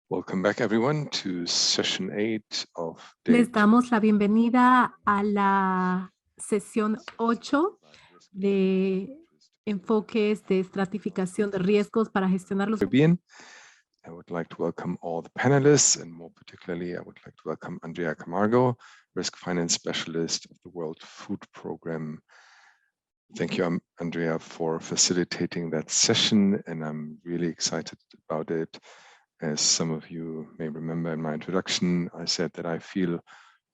Welcome back, everyone, to session 8 of Les damos la bienvenida a la sesión 8 de enfoques de estratificación de riesgos para gestionar los Caribbean. I would like to welcome all the panelists, and more particularly, I would like to welcome Andrea Camargo, Risk Finance Specialist of the World Food Program. Thank you, Andrea, for facilitating that session, and I'm really excited about it. As some of you may remember in my introduction, I said that I feel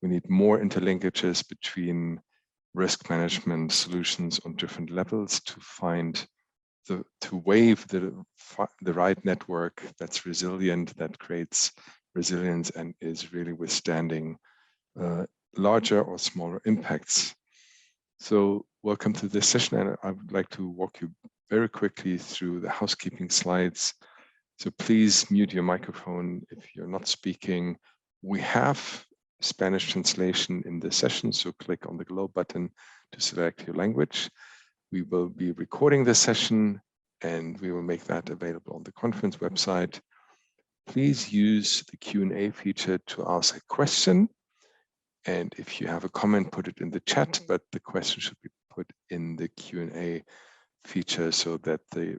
we need more interlinkages between risk management solutions on different levels to find to wave the right network that's resilient, that creates resilience and is really withstanding larger or smaller impacts. So welcome to this session, and I would like to walk you very quickly through the housekeeping slides. So please mute your microphone if you're not speaking. We have Spanish translation in the session, so click on the globe button to select your language. We will be recording this session and we will make that available on the conference website. Please use the Q&A feature to ask a question. And if you have a comment, put it in the chat, but the question should be put in the Q&A feature so that the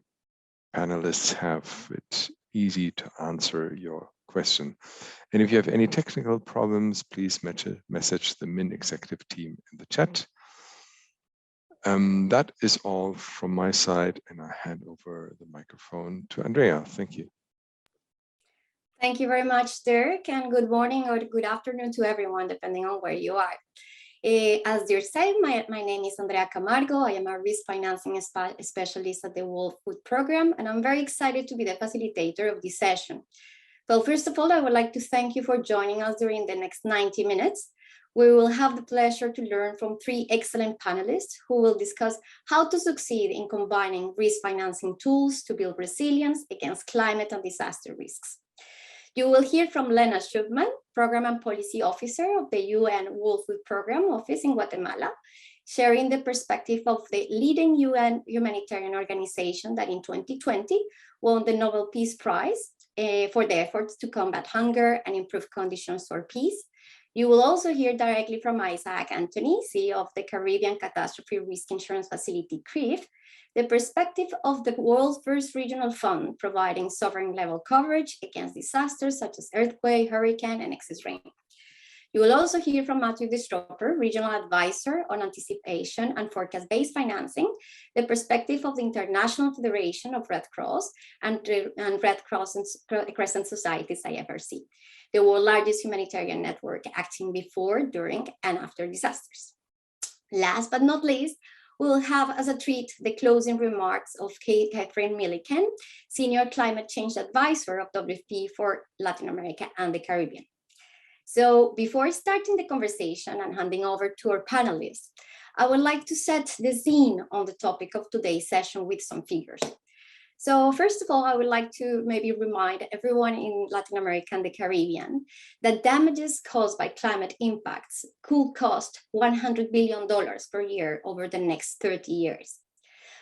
panelists have it easy to answer your question. And if you have any technical problems, please message the MIN executive team in the chat. That is all from my side, and I hand over the microphone to Andrea. Thank you. Thank you very much, Dirk, and good morning or good afternoon to everyone, depending on where you are. As Dirk said, my name is Andrea Camargo. I am a risk financing specialist at the World Food Program, and I'm very excited to be the facilitator of this session. So first of all, I would like to thank you for joining us during the next 90 minutes. We will have the pleasure to learn from 3 excellent panelists who will discuss how to succeed in combining risk financing tools to build resilience against climate and disaster risks. You will hear from Lena Schubman, Program and Policy Officer of the UN World Food Program Office in Guatemala, sharing the perspective of the leading UN humanitarian organization that in 2020 won the Nobel Peace Prize for the efforts to combat hunger and improve conditions for peace. You will also hear directly from Isaac Anthony, CEO of the Caribbean Catastrophe Risk Insurance Facility, CRIF, the perspective of the world's first regional fund providing sovereign level coverage against disasters such as earthquake, hurricane, and excess rain. You will also hear from Matthew Destropper, Regional Advisor on Anticipation and Forecast-Based Financing, the perspective of the International Federation of Red Cross and Red Cross and Crescent Societies, IFRC, the world's largest humanitarian network acting before, during, and after disasters. Last but not least, we will have as a treat the closing remarks of Catherine Milliken, Senior Climate Change Advisor of WFP for Latin America and the Caribbean. So before starting the conversation and handing over to our panelists, I would like to set the scene on the topic of today's session with some figures. So first of all, I would like to maybe remind everyone in Latin America and the Caribbean that damages caused by climate impacts could cost $100 billion per year over the next 30 years.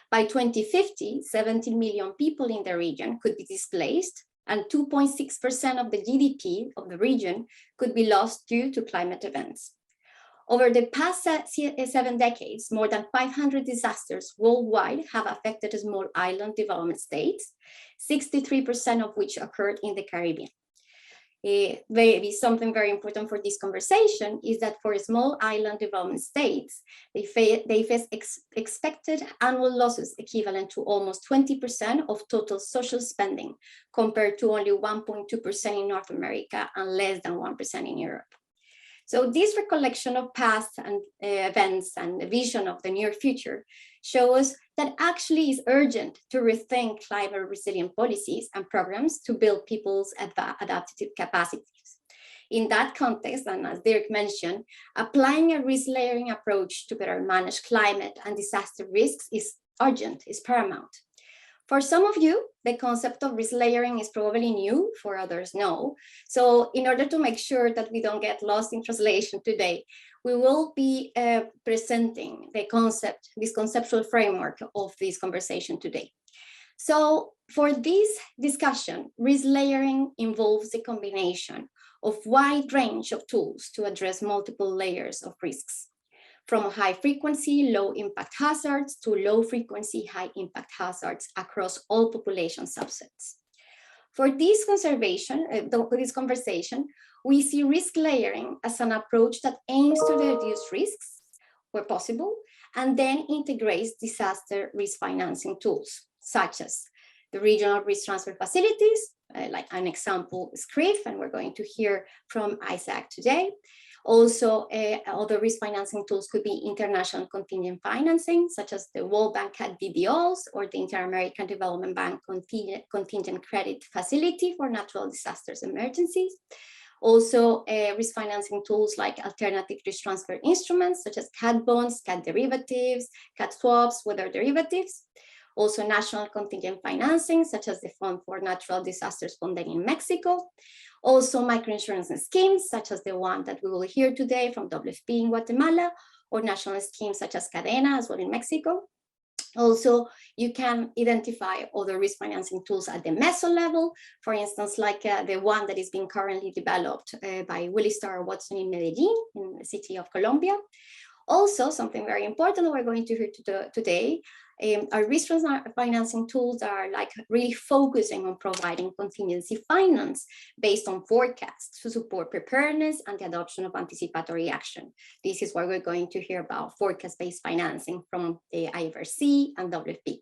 By 2050, 17 million people in the region could be displaced, and 2.6% of the GDP of the region could be lost due to climate events. Over the past 7 decades, more than 500 disasters worldwide have affected small island development states, 63% of which occurred in the Caribbean. Maybe something very important for this conversation is that for small island development states, they face expected annual losses equivalent to almost 20% of total social spending, compared to only 1.2% in North America and less than 1% in Europe. So this recollection of past and events and the vision of the near future show us that actually is urgent to rethink climate resilient policies and programs to build people's adaptive capacities. In that context, and as Dirk mentioned, applying a risk layering approach to better manage climate and disaster risks is urgent, is paramount. For some of you, the concept of risk layering is probably new, for others, no. So in order to make sure that we don't get lost in translation today, we will be presenting the concept, this conceptual framework of this conversation today. So for this discussion, risk layering involves the combination of wide range of tools to address multiple layers of risks, from high frequency, low impact hazards to low frequency, high impact hazards across all population subsets. For this conversation, we see risk layering as an approach that aims to reduce risks where possible, and then integrates disaster risk financing tools, such as the regional risk transfer facilities, like an example is CRIF, and we're going to hear from ICII today. Also, other risk financing tools could be international contingent financing, such as the World Bank CAD VDOs or the Inter-American Development Bank Contingent Credit Facility for natural disasters emergencies. Also, risk financing tools like alternative risk transfer instruments, such as CAD bonds, CAD derivatives, CAD swaps, weather derivatives. Also, national contingent financing, such as the Fund for Natural Disasters funding in Mexico. Also, microinsurance schemes, such as the one that we will hear today from WFP in Guatemala, or national schemes such as Cadena, as well in Mexico. Also, you can identify other risk financing tools at the meso level, for instance, like the one that is being currently developed by Willis Starr Watson in Medellin, in the city of Colombia. Also, something very important we're going to hear today, our risk financing tools are like really focusing on providing contingency finance based on forecasts to support preparedness and the adoption of anticipatory action. This is what we're going to hear about forecast-based financing from the IFRC and WFP.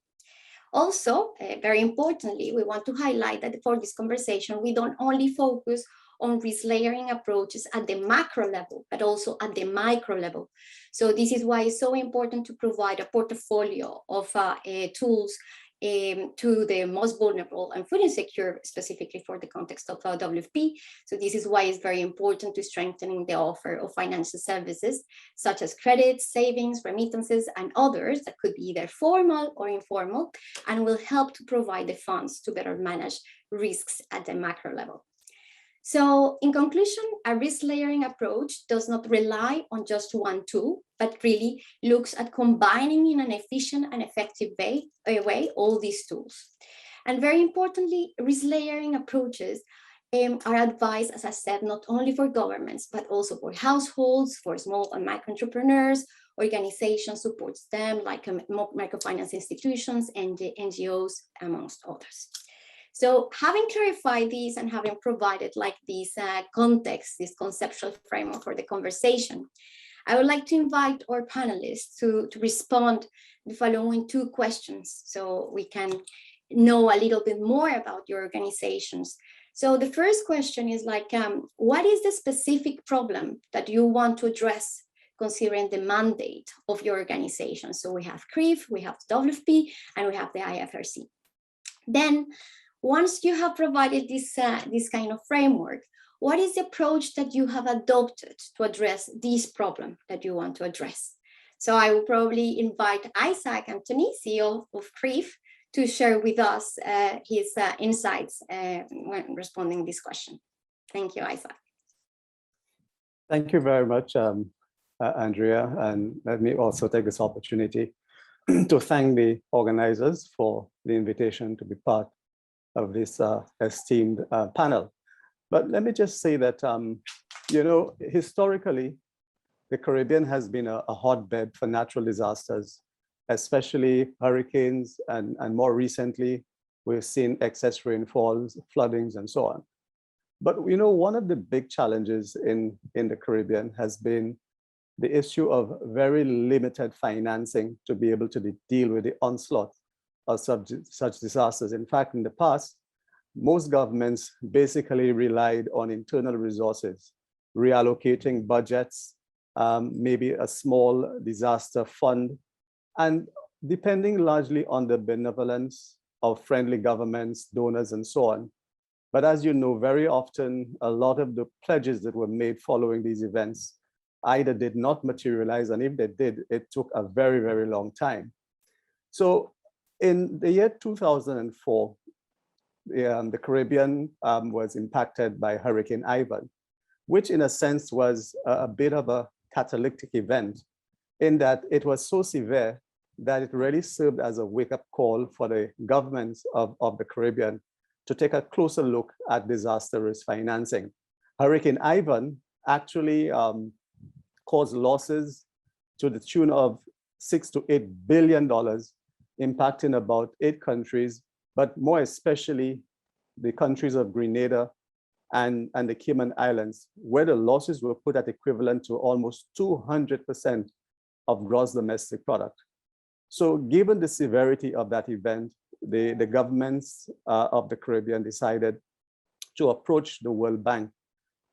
Also, very importantly, we want to highlight that for this conversation, we don't only focus on risk layering approaches at the macro level, but also at the micro level. So this is why it's so important to provide a portfolio of tools to the most vulnerable and food insecure, specifically for the context of WFP. So this is why it's very important to strengthening the offer of financial services, such as credit, savings, remittances, and others that could be either formal or informal, and will help to provide the funds to better manage risks at the macro level. So in conclusion, a risk layering approach does not rely on just one tool, but really looks at combining in an efficient and effective way all these tools. And very importantly, risk layering approaches are advised, as I said, not only for governments, but also for households, for small and micro entrepreneurs, organizations supports them, like microfinance institutions and the NGOs, amongst others. So having clarified these and having provided like this context, this conceptual framework for the conversation, I would like to invite our panelists to respond the following two questions so we can know a little bit more about your organizations. So the first question is like, what is the specific problem that you want to address considering the mandate of your organization? So we have CRIF, we have WFP, and we have the IFRC. Then, once you have provided this kind of framework, what is the approach that you have adopted to address this problem that you want to address? So I will probably invite ICII Anthony, CEO of CRIF, to share with us his insights when responding to this question. Thank you, ICII. Thank you very much, Andrea. And let me also take this opportunity to thank the organizers for the invitation to be part of this esteemed panel. But let me just say that, you know, historically, the Caribbean has been a hotbed for natural disasters, especially hurricanes, and more recently, we've seen excess rainfalls, floodings, and so on. But, you know, one of the big challenges in the Caribbean has been the issue of very limited financing to be able to deal with the onslaught of such disasters. In fact, in the past, most governments basically relied on internal resources, reallocating budgets, maybe a small disaster fund, and depending largely on the benevolence of friendly governments, donors, and so on. But as you know, very often, a lot of the pledges that were made following these events either did not materialize, and if they did, it took a very, very long time. So in the year 2004, the Caribbean was impacted by Hurricane Ivan, which in a sense was a bit of a catalytic event in that it was so severe that it really served as a wake-up call for the governments of the Caribbean to take a closer look at disaster risk financing. Hurricane Ivan actually caused losses to the tune of $6 to $8 billion, impacting about 8 countries, but more especially the countries of Grenada and the Cayman Islands, where the losses were put at equivalent to almost 200% of gross domestic product. So given the severity of that event, the governments of the Caribbean decided to approach the World Bank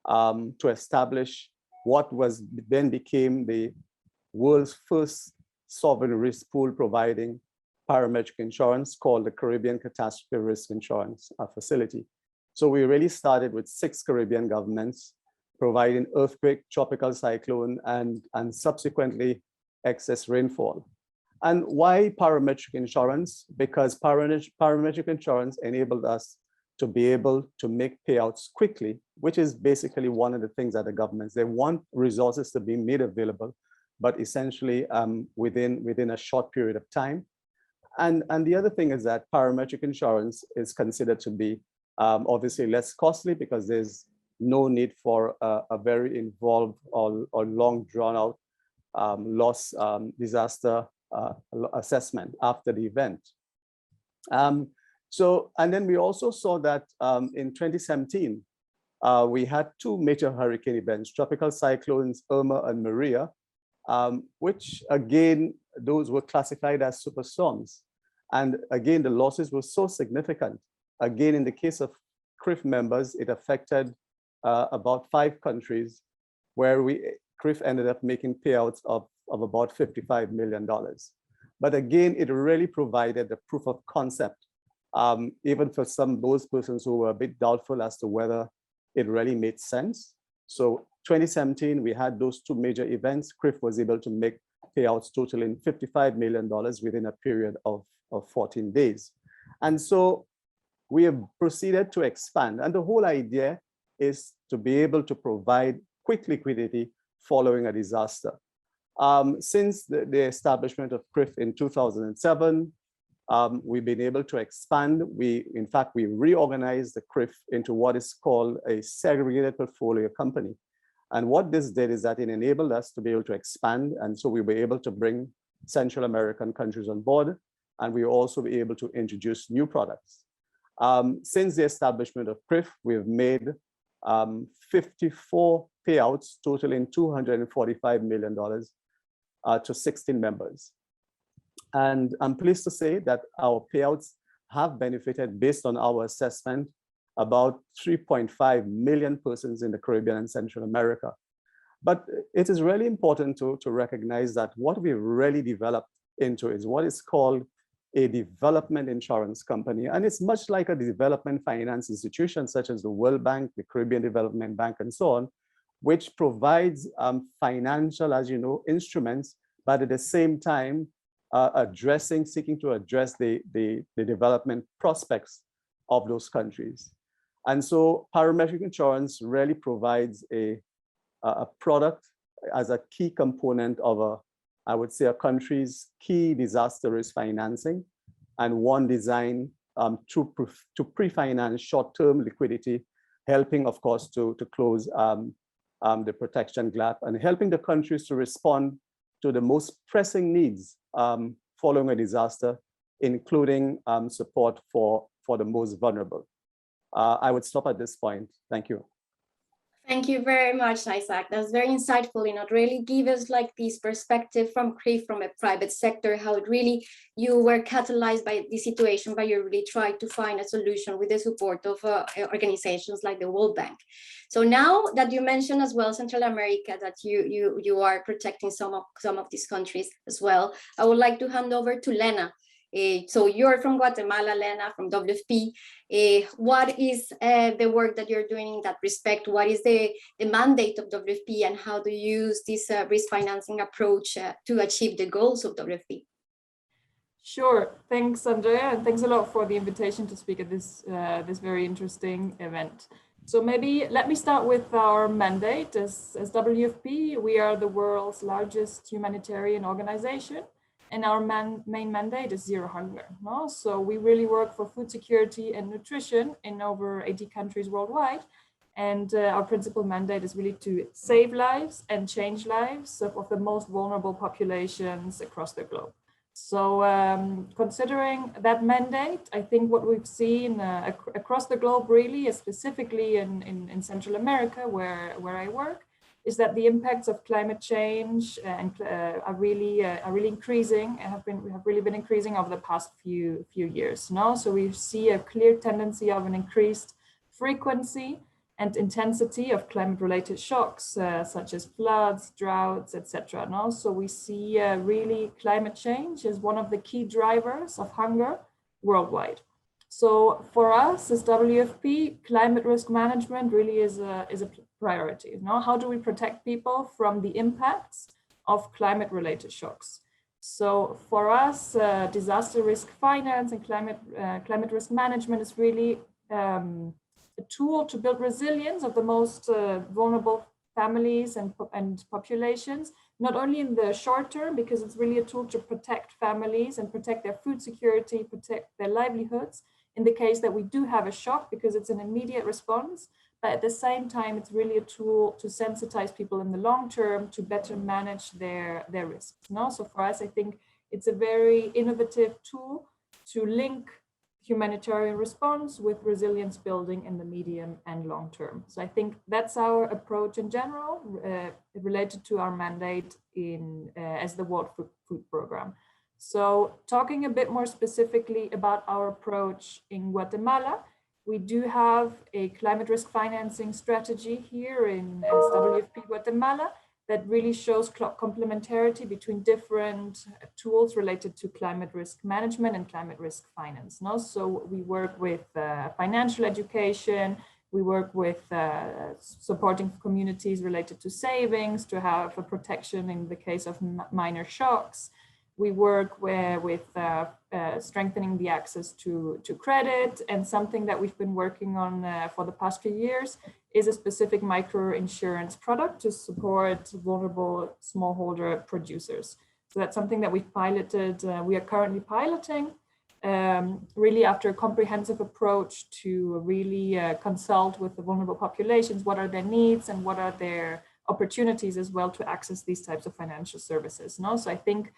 to establish what was then became the world's first sovereign risk pool providing parametric insurance called the Caribbean Catastrophe Risk Insurance Facility. So we really started with 6 Caribbean governments providing earthquake, tropical cyclone, and subsequently excess rainfall. And why parametric insurance? Because parametric insurance enabled us to be able to make payouts quickly, which is basically one of the things that the governments, they want resources to be made available, but essentially within a short period of time. And the other thing is that parametric insurance is considered to be obviously less costly because there's no need for a very involved or long drawn out loss disaster assessment after the event. And then we also saw that in 2017, we had 2 major hurricane events, tropical cyclones Irma and Maria, which again, those were classified as superstorms. And again, the losses were so significant. Again, in the case of CRIF members, it affected about 5 countries where CRIF ended up making payouts of about $55 million. But again, it really provided the proof of concept, even for those persons who were a bit doubtful as to whether it really made sense. So 2017, we had those 2 major events. CRIF was able to make payouts totaling $55 million within a period of 14 days. And so we have proceeded to expand. And the whole idea is to be able to provide quick liquidity following a disaster. Since the establishment of CRIF in 2007, we've been able to expand. In fact, we reorganized the CRIF into what is called a segregated portfolio company. And what this did is that it enabled us to be able to expand. And so we were able to bring Central American countries on board. And we also be able to introduce new products. Since the establishment of CRIF, we've made 54 payouts totaling $245 million to 16 members. And I'm pleased to say that our payouts have benefited, based on our assessment, about 3.5 million persons in the Caribbean and Central America. But it is really important to recognize that what we really developed into is what is called a development insurance company. And it's much like a development finance institution, such as the World Bank, the Caribbean Development Bank, and so on, which provides financial, as you know, instruments, but at the same time, seeking to address the development prospects of those countries. And so parametric insurance really provides a product as a key component of I would say, a country's key disaster risk financing, and one designed to pre-finance short-term liquidity, helping, of course, to close the protection gap and helping the countries to respond to the most pressing needs following a disaster, including support for the most vulnerable. I would stop at this point. Thank you. Thank you very much, Isaac. That's very insightful. It really gives us like this perspective from CRIF, from a private sector, how it really you were catalyzed by the situation, but you really tried to find a solution with the support of organizations like the World Bank. So now that you mentioned as well Central America, that you are protecting some of these countries as well, I would like to hand over to Lena. So you're from Guatemala, Lena, from WFP. What is the work that you're doing in that respect? What is the mandate of WFP, and how do you use this risk financing approach to achieve the goals of WFP? Sure, thanks, Andrea, and thanks a lot for the invitation to speak at this very interesting event. So maybe let me start with our mandate. As WFP, we are the world's largest humanitarian organization, And our main mandate is zero hunger. No? So we really work for food security and nutrition in over 80 countries worldwide. And our principal mandate is really to save lives and change lives of the most vulnerable populations across the globe. So considering that mandate, I think what we've seen across the globe really, specifically in Central America, where I work, is that the impacts of climate change are really increasing and have really been increasing over the past few years. No? So we see a clear tendency of an increased frequency and intensity of climate-related shocks, such as floods, droughts, etc. No? So we see really climate change as one of the key drivers of hunger worldwide. So for us as WFP, climate risk management really is a priority. You know? How do we protect people from the impacts of climate-related shocks? So for us, disaster risk finance and climate risk management is really a tool to build resilience of the most vulnerable families and populations, not only in the short term, because it's really a tool to protect families and protect their food security, protect their livelihoods in the case that we do have a shock, because it's an immediate response. But at the same time, it's really a tool to sensitize people in the long term to better manage their risks. No? So for us, I think it's a very innovative tool to link humanitarian response with resilience building in the medium and long term. So I think that's our approach in general, related to our mandate as the World Food Program. So talking a bit more specifically about our approach in Guatemala, we do have a climate risk financing strategy here in WFP Guatemala that really shows complementarity between different tools related to climate risk management and climate risk finance. No? So we work with financial education, we work with supporting communities related to savings, to have a protection in the case of minor shocks. We work with strengthening the access to credit, and something that we've been working on for the past few years is a specific micro insurance product to support vulnerable smallholder producers. So that's something that we've piloted, we are currently piloting, really after a comprehensive approach to really consult with the vulnerable populations, what are their needs and what are their opportunities as well to access these types of financial services. No? So I think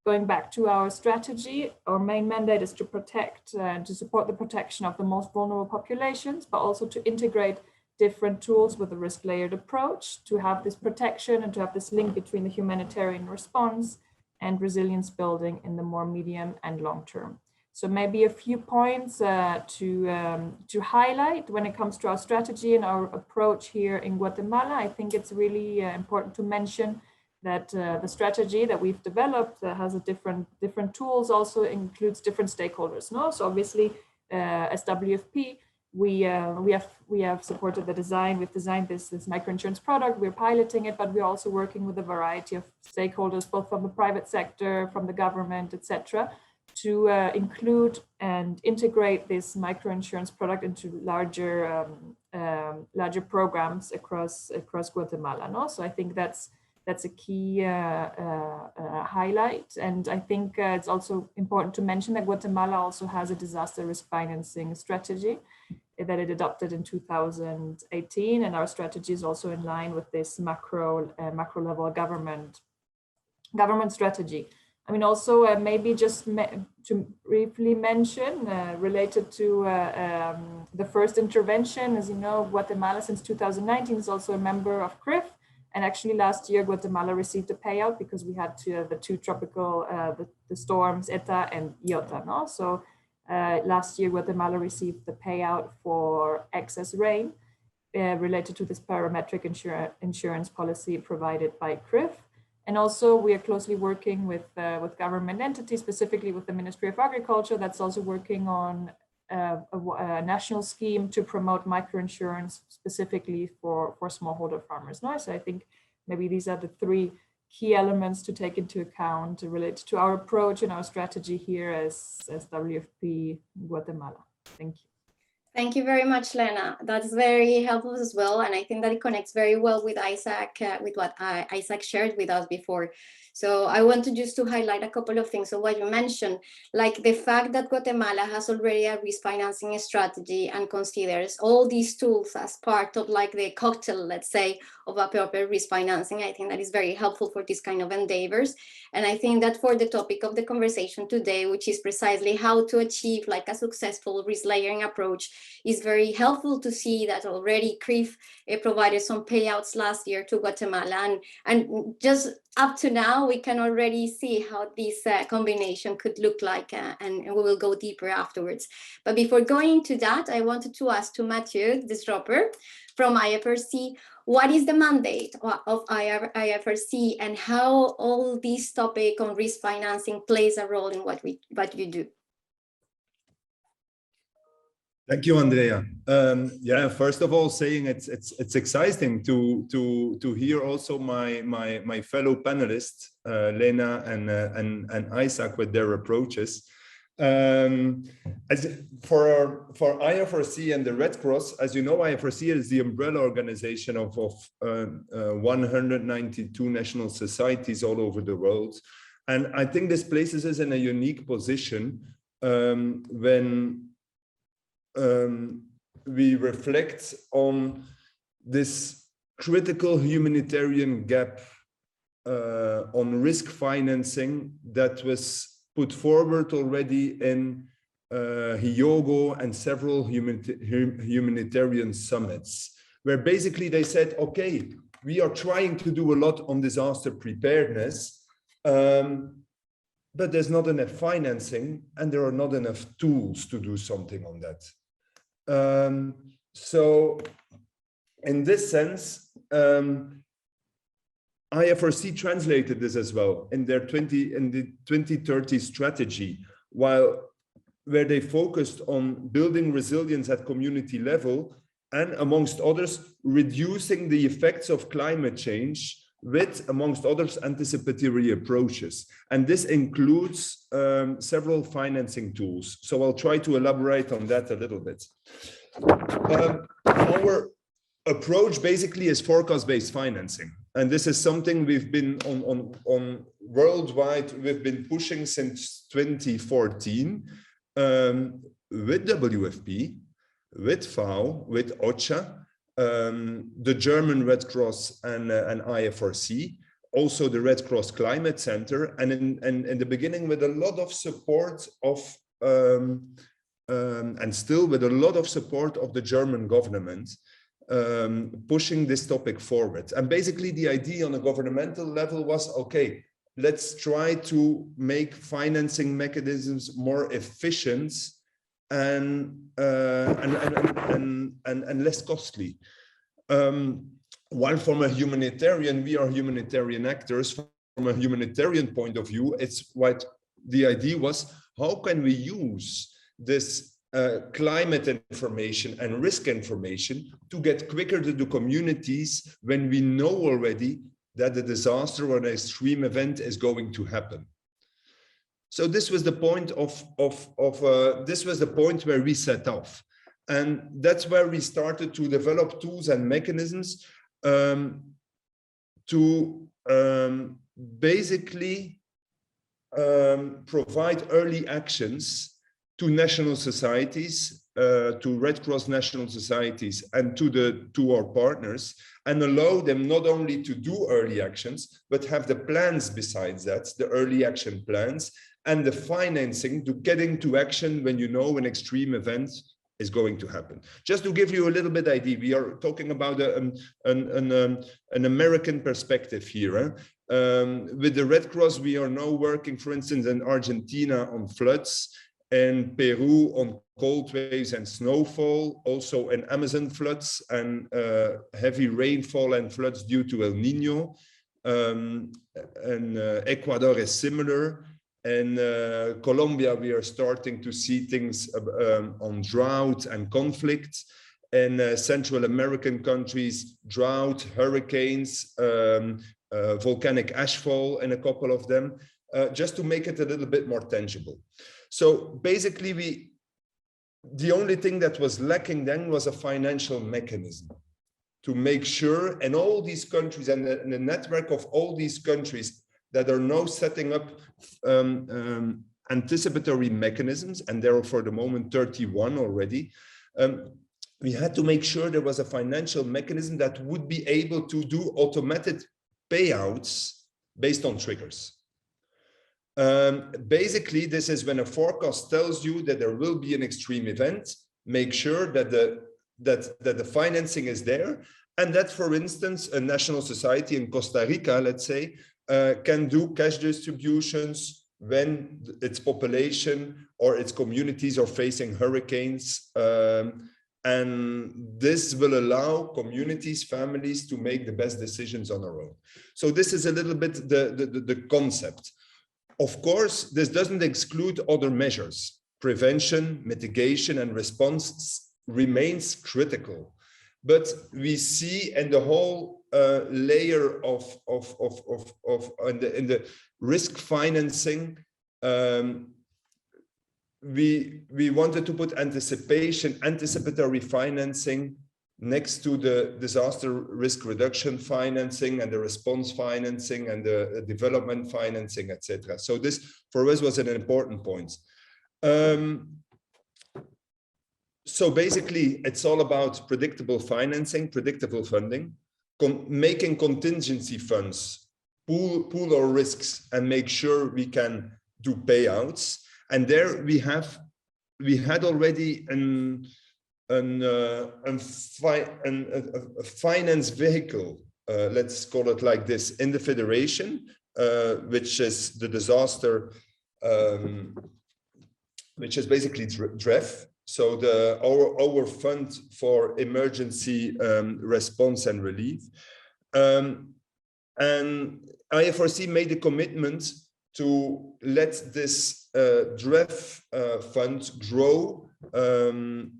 going back to our strategy, our main mandate is to protect and to support the protection of the most vulnerable populations, but also to integrate different tools with a risk-layered approach to have this protection and to have this link between the humanitarian response and resilience building in the more medium and long term. So maybe a few points to highlight when it comes to our strategy and our approach here in Guatemala. I think it's really important to mention that the strategy that we've developed has a different tools, also includes different stakeholders. No? So obviously, as WFP, we have supported the design. We've designed this microinsurance product. We're piloting it, but we're also working with a variety of stakeholders, both from the private sector, from the government, etc., to include and integrate this microinsurance product into larger programs across Guatemala. No? So I think that's a key highlight. And I think it's also important to mention that Guatemala also has a disaster risk financing strategy that it adopted in 2018. And our strategy is also in line with this macro level government strategy. I mean, also maybe just to briefly mention related to the first intervention, as you know, Guatemala since 2019 is also a member of CRIF. And actually last year, Guatemala received a payout because we had the two tropical, the storms Eta and Iota. No? So last year, Guatemala received the payout for excess rain related to this parametric insurance policy provided by CRIF. And also we are closely working with government entities, specifically with the Ministry of Agriculture, that's also working on a national scheme to promote microinsurance specifically for smallholder farmers. No? So I think maybe these are the three key elements to take into account related to our approach and our strategy here as WFP Guatemala. Thank you. Thank you very much, Lena. That's very helpful as well. And I think that it connects very well with Isaac, with what Isaac shared with us before. So I wanted just to highlight a couple of things of what you mentioned, like the fact that Guatemala has already a risk financing strategy and considers all these tools as part of like the cocktail, let's say, of a proper risk financing. I think that is very helpful for this kind of endeavors. And I think that for the topic of the conversation today, which is precisely how to achieve like a successful risk layering approach, is very helpful to see that already CRIF provided some payouts last year to Guatemala. And just up to now, we can already see how this combination could look like, and we will go deeper afterwards. But before going into that, I wanted to ask to Mathieu Disroper from IFRC, what is the mandate of IFRC and how all this topic on risk financing plays a role in what you do? Thank you, Andrea. Yeah, first of all, saying it's exciting to hear also my fellow panelists, Lena and Isaac, with their approaches. As for IFRC and the Red Cross, as you know, IFRC is the umbrella organization of 192 national societies all over the world, and I think this places us in a unique position when we reflect on this critical humanitarian gap on risk financing that was put forward already in Hyogo and several humanitarian summits, where basically they said, okay, we are trying to do a lot on disaster preparedness, but there's not enough financing and there are not enough tools to do something on that. So in this sense, IFRC translated this as well in their 2030 strategy, where they focused on building resilience at community level and, amongst others, reducing the effects of climate change with, amongst others, anticipatory approaches. And this includes several financing tools. So I'll try to elaborate on that a little bit. Our approach basically is forecast-based financing. And this is something we've been on worldwide, we've been pushing since 2014 with WFP, with FAO, with OCHA, the German Red Cross and IFRC, also the Red Cross Climate Center, and in the beginning with a lot of support of, and still with a lot of support of the German government, pushing this topic forward. And basically the idea on a governmental level was, okay, let's try to make financing mechanisms more efficient and less costly. While from a humanitarian, we are humanitarian actors. From a humanitarian point of view, it's what the idea was: how can we use this climate information and risk information to get quicker to the communities when we know already that a disaster or an extreme event is going to happen. So this was the point this was the point where we set off, and that's where we started to develop tools and mechanisms to basically provide early actions to national societies, to Red Cross national societies, and to our partners, and allow them not only to do early actions, but have the plans besides that, the early action plans, and the financing to get into action when you know an extreme event is going to happen. Just to give you a little bit idea, we are talking about an American perspective here. With the Red Cross, we are now working, for instance, in Argentina on floods, in Peru on cold waves and snowfall, also in Amazon floods and heavy rainfall and floods due to El Nino. And Ecuador is similar. In Colombia, we are starting to see things on drought and conflict. In Central American countries, drought, hurricanes, volcanic ashfall in a couple of them, just to make it a little bit more tangible. So basically, the only thing that was lacking then was a financial mechanism to make sure, and all these countries and the network of all these countries that are now setting up anticipatory mechanisms, and there are for the moment 31 already, we had to make sure there was a financial mechanism that would be able to do automated payouts based on triggers. Basically, this is when a forecast tells you that there will be an extreme event, make sure that the financing is there, and that, for instance, a national society in Costa Rica, let's say, can do cash distributions when its population or its communities are facing hurricanes. And this will allow communities, families to make the best decisions on their own. So this is a little bit the concept. Of course, this doesn't exclude other measures. Prevention, mitigation, and response remains critical. But we see in the whole layer in the risk financing, we wanted to put anticipatory financing next to the disaster risk reduction financing and the response financing and the development financing, etc. So this for us was an important point. So basically, it's all about predictable financing, predictable funding, making contingency funds, pool our risks and make sure we can do payouts. And there we had already a finance vehicle, let's call it like this, in the federation, which is the disaster, which is basically DREF. So our fund for emergency response and relief. And IFRC made a commitment to let this DREF fund grow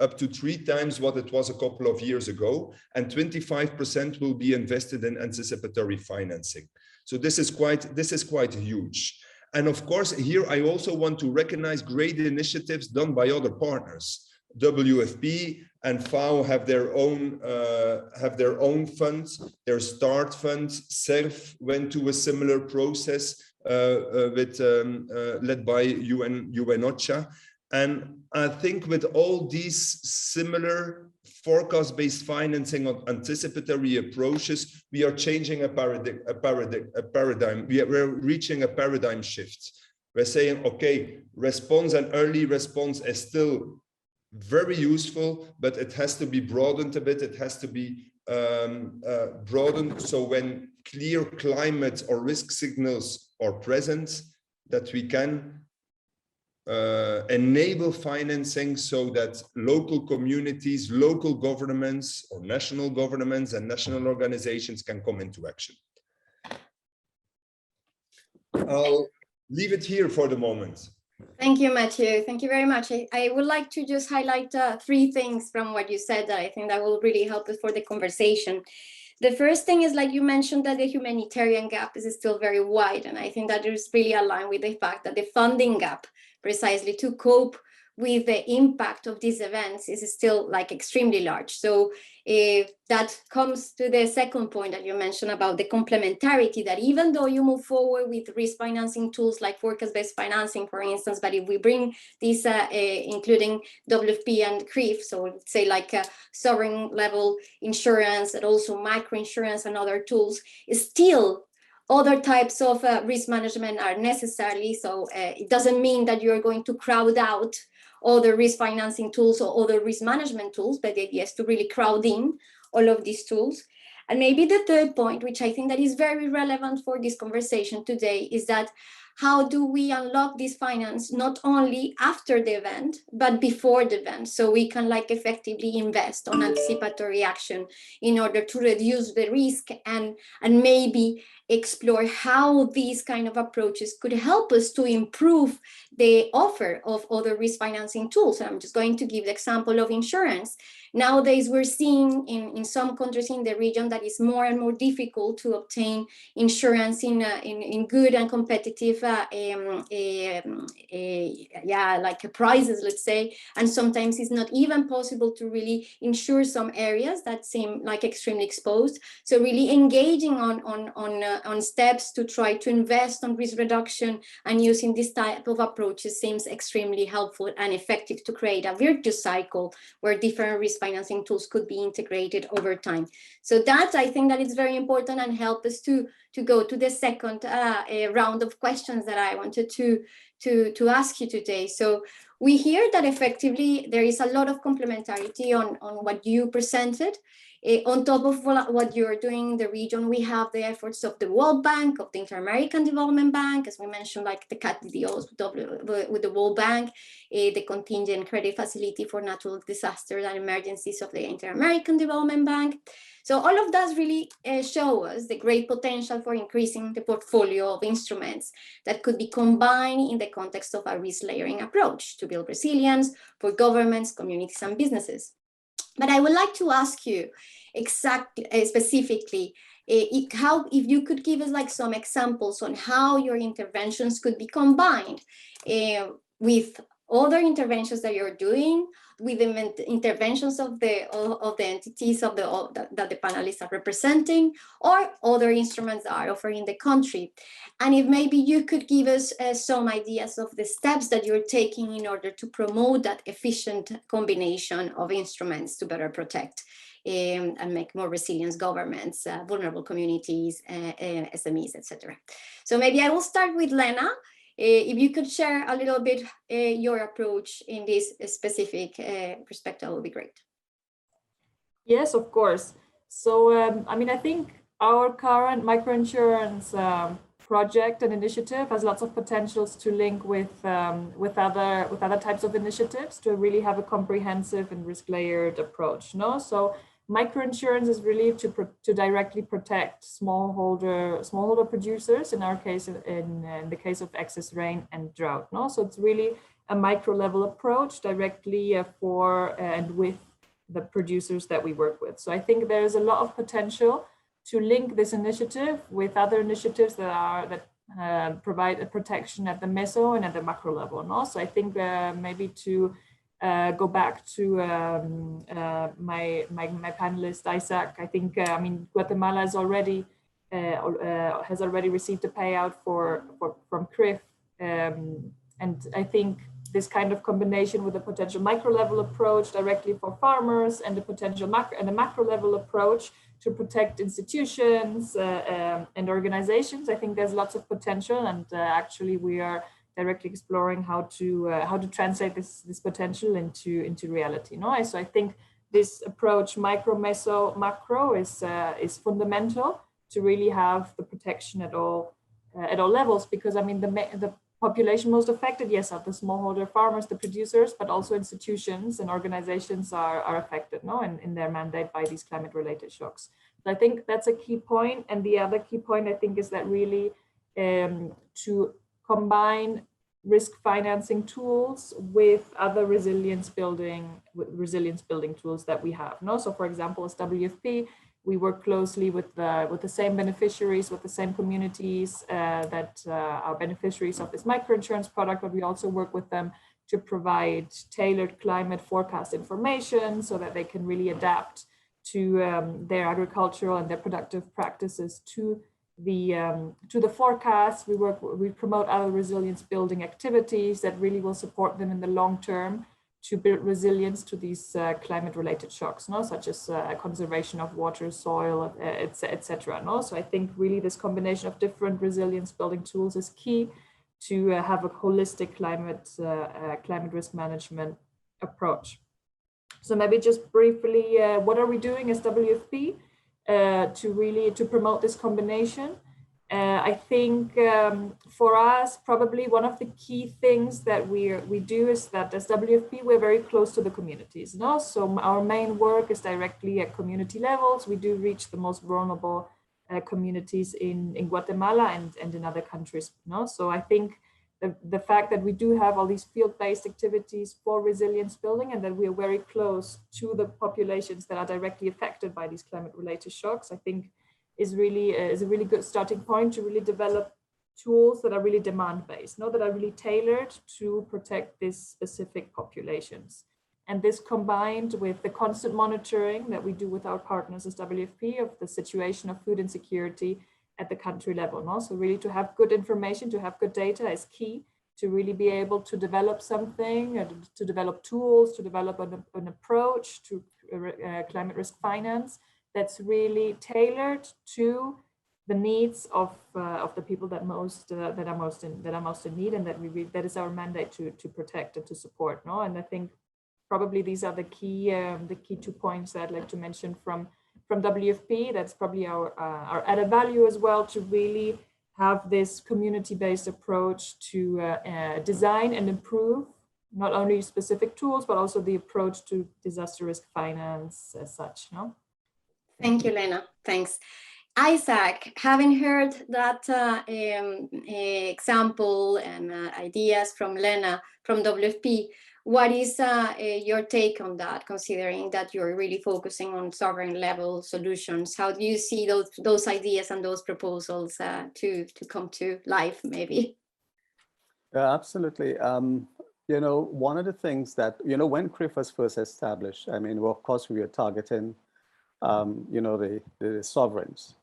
up to 3 times what it was a couple of years ago, and 25% will be invested in anticipatory financing. So this is quite huge. And of course, here I also want to recognize great initiatives done by other partners. WFP and FAO have their own funds, their START funds. CERF went to a similar process led by UN OCHA. And I think with all these similar forecast-based financing of anticipatory approaches, we are changing a paradigm. We're reaching a paradigm shift. We're saying, okay, response and early response is still very useful, but it has to be broadened a bit. It has to be broadened. So when clear climate or risk signals are present, that we can enable financing so that local communities, local governments, or national governments and national organizations can come into action. I'll leave it here for the moment. Thank you, Mathieu. Thank you very much. I would like to just highlight 3 things from what you said that I think that will really help us for the conversation. The first thing is, like you mentioned, that the humanitarian gap is still very wide. And I think that is really aligned with the fact that the funding gap precisely to cope with the impact of these events is still like extremely large. So that comes to the second point that you mentioned about the complementarity, that even though you move forward with risk financing tools like forecast-based financing, for instance, but if we bring these, including WFP and CRIF, so let's say like sovereign level insurance and also microinsurance and other tools, is still other types of risk management are necessary. So it doesn't mean that you're going to crowd out other risk financing tools or other risk management tools, but the idea is to really crowd in all of these tools. And maybe the third point, which I think that is very relevant for this conversation today, is that how do we unlock this finance not only after the event, but before the event, so we can like effectively invest on anticipatory action in order to reduce the risk and maybe explore how these kind of approaches could help us to improve the offer of other risk financing tools. And I'm just going to give the example of insurance. Nowadays, we're seeing in some countries in the region that it's more and more difficult to obtain insurance in good and competitive like prizes, let's say, and sometimes it's not even possible to really insure some areas that seem like extremely exposed. So really engaging on steps to try to invest on risk reduction and using this type of approaches seems extremely helpful and effective to create a virtuous cycle where different risk financing tools could be integrated over time. So that, I think that it's very important and help us to go to the second round of questions that I wanted to ask you today. So we hear that effectively there is a lot of complementarity on what you presented. On top of what you're doing in the region, we have the efforts of the World Bank, of the Inter-American Development Bank, as we mentioned, like the CAT-DDOs with the World Bank, the Contingent Credit Facility for Natural Disasters and Emergencies of the Inter-American Development Bank. So all of that really show us the great potential for increasing the portfolio of instruments that could be combined in the context of a risk layering approach to build resilience for governments, communities, and businesses. But I would like to ask you exactly, specifically, if you could give us like some examples on how your interventions could be combined with other interventions that you're doing, with the interventions of the entities that the panelists are representing, or other instruments that are offered in the country. And if maybe you could give us some ideas of the steps that you're taking in order to promote that efficient combination of instruments to better protect and make more resilient governments, vulnerable communities, SMEs, etc. So maybe I will start with Lena. If you could share a little bit your approach in this specific perspective, would be great. Yes, of course. So, I mean, I think our current microinsurance project and initiative has lots of potentials to link with other types of initiatives to really have a comprehensive and risk layered approach. No, so microinsurance is really to directly protect smallholder producers, in our case, in the case of excess rain and drought. No, so it's really a micro level approach directly for and with the producers that we work with. So I think there is a lot of potential to link this initiative with other initiatives that provide a protection at the meso and at the macro level. No, so I think maybe to go back to my panelist Isaac. I think I mean Guatemala has already received a payout from CRIF, and I think this kind of combination with a potential micro level approach directly for farmers and the potential macro level approach to protect institutions and organizations. I think there's lots of potential, and actually we are directly exploring how to translate this potential into reality. No, so I think this approach, micro, meso, macro, is fundamental to really have the protection at all levels. Because I mean the population most affected, yes, are the smallholder farmers, the producers, but also institutions and organizations are affected, no, in their mandate by these climate-related shocks. So I think that's a key point. And the other key point, I think, is that really to combine risk financing tools with other resilience building tools that we have. No, so for example, as WFP, we work closely with the same beneficiaries, with the same communities that are beneficiaries of this microinsurance product, but we also work with them to provide tailored climate forecast information so that they can really adapt to their agricultural and their productive practices to the forecast. We promote other resilience building activities that really will support them in the long term to build resilience to these climate-related shocks, no, such as conservation of water, soil, etc. No, so I think really this combination of different resilience building tools is key to have a holistic climate risk management approach. So maybe just briefly, what are we doing as WFP to promote this combination? I think for us, probably one of the key things that we do is that as WFP, we're very close to the communities. No? So our main work is directly at community levels. We do reach the most vulnerable communities in Guatemala and in other countries. No? So I think the fact that we do have all these field-based activities for resilience building and that we are very close to the populations that are directly affected by these climate-related shocks, I think is a really good starting point to really develop tools that are really demand-based, that are really tailored to protect these specific populations. And this combined with the constant monitoring that we do with our partners as WFP of the situation of food insecurity at the country level. So really to have good information, to have good data is key to really be able to develop something, to develop tools, to develop an approach to climate risk finance that's really tailored to the needs of the people that are most in need, and that is our mandate to protect and to support. And I think probably these are the key 2 points that I'd like to mention from WFP. That's probably our added value as well, to really have this community-based approach to design and improve not only specific tools, but also the approach to disaster risk finance as such. Thank you, Lena. Thanks. Isaac, having heard that example and ideas from Lena from WFP, what is your take on that, considering that you're really focusing on sovereign level solutions? How do you see those ideas and those proposals to come to life, maybe? Yeah, absolutely. One of the things that, when CRIF was first established, I mean, well, of course, we were targeting, the sovereigns.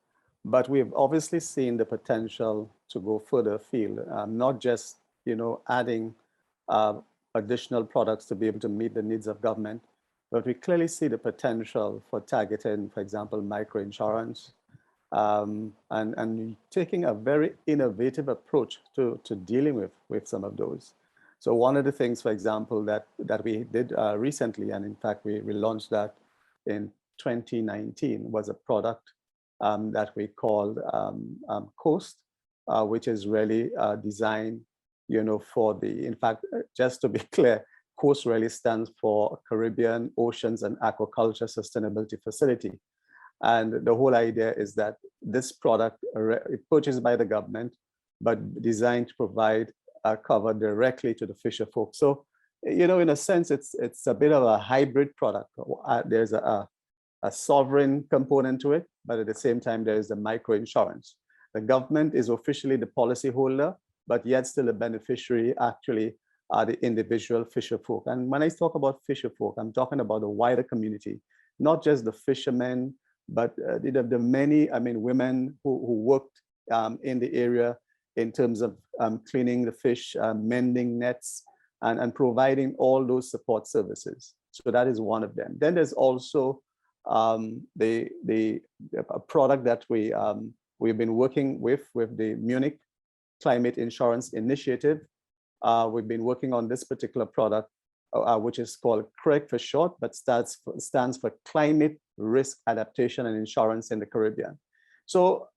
But we've obviously seen the potential to go further afield, not just, adding additional products to be able to meet the needs of government, but we clearly see the potential for targeting, for example, microinsurance, and taking a very innovative approach to dealing with some of those. So one of the things, for example, that we did recently, and in fact, we launched that in 2019, was a product that we called Coast, which is really designed, for in fact, just to be clear, Coast really stands for Caribbean Oceans and Aquaculture Sustainability Facility. And the whole idea is that this product is purchased by the government, but designed to provide cover directly to the fisher folk. So, in a sense, it's a bit of a hybrid product. There's a sovereign component to it, but at the same time, there is the microinsurance. The government is officially the policyholder, but yet still a beneficiary actually are the individual fisher folk. And when I talk about fisher folk, I'm talking about the wider community, not just the fishermen, but the many, women who worked in the area in terms of cleaning the fish, mending nets, and providing all those support services. So that is one of them. Then there's also a product that we've been working with the Munich Climate Insurance Initiative. We've been working on this particular product, which is called CREG for short, but stands for Climate Risk Adaptation and Insurance in the Caribbean. So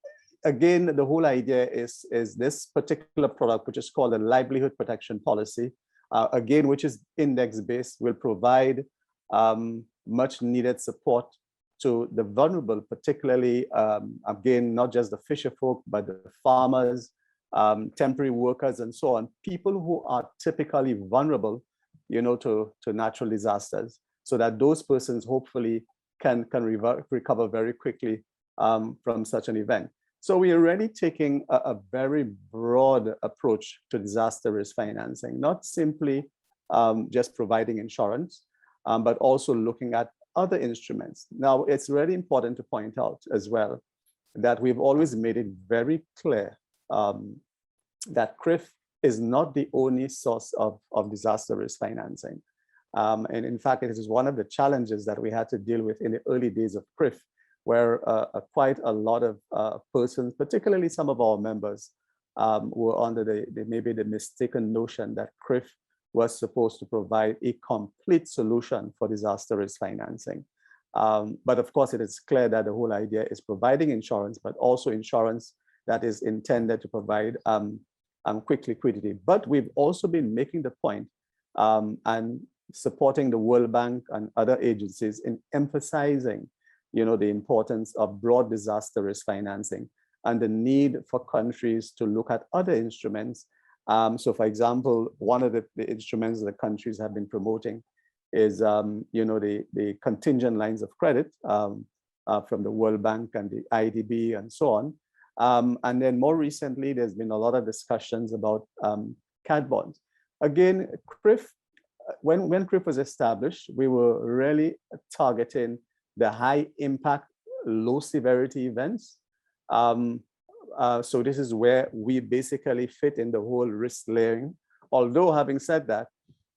again, the whole idea is this particular product, which is called a livelihood protection policy, again, which is index-based, will provide much needed support to the vulnerable, particularly, again, not just the fisher folk, but the farmers, temporary workers, and so on, people who are typically vulnerable, to natural disasters, so that those persons hopefully can recover very quickly from such an event. So we are really taking a very broad approach to disaster risk financing, not simply just providing insurance, but also looking at other instruments. Now, it's really important to point out as well that we've always made it very clear that CRIF is not the only source of disaster risk financing. And in fact, it is one of the challenges that we had to deal with in the early days of CRIF, where quite a lot of persons, particularly some of our members, were under maybe the mistaken notion that CRIF was supposed to provide a complete solution for disaster risk financing. But of course, it is clear that the whole idea is providing insurance, but also insurance that is intended to provide quick liquidity. But we've also been making the point and supporting the World Bank and other agencies in emphasizing, the importance of broad disaster risk financing and the need for countries to look at other instruments. So for example, one of the instruments that countries have been promoting is, the contingent lines of credit from the World Bank and the IDB and so on. And then more recently, there's been a lot of discussions about cat bonds. Again, CRIF, when CRIF was established, we were really targeting the high impact, low severity events. So this is where we basically fit in the whole risk layering. Although having said that,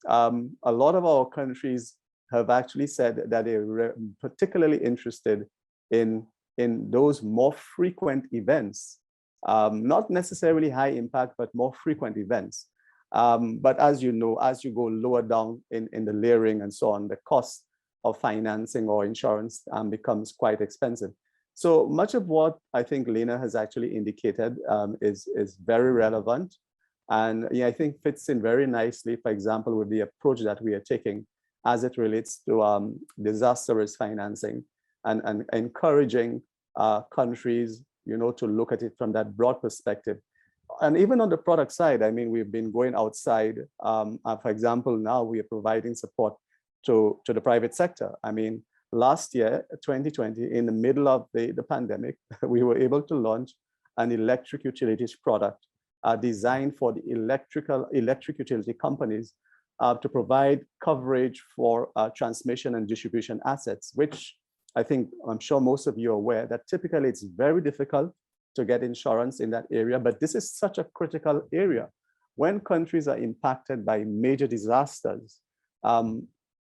a lot of our countries have actually said that they're particularly interested in those more frequent events, not necessarily high impact, but more frequent events. But as you know, as you go lower down in the layering and so on, the cost of financing or insurance becomes quite expensive. So much of what I think Lena has actually indicated is very relevant. And yeah, I think fits in very nicely, for example, with the approach that we are taking as it relates to disaster risk financing and encouraging countries, to look at it from that broad perspective. And even on the product side, I mean, we've been going outside. For example, now we are providing support to the private sector. I mean, last year, 2020, in the middle of the pandemic, we were able to launch an electric utilities product designed for the electric utility companies to provide coverage for transmission and distribution assets, which I'm sure most of you are aware that typically it's very difficult to get insurance in that area, but this is such a critical area. When countries are impacted by major disasters,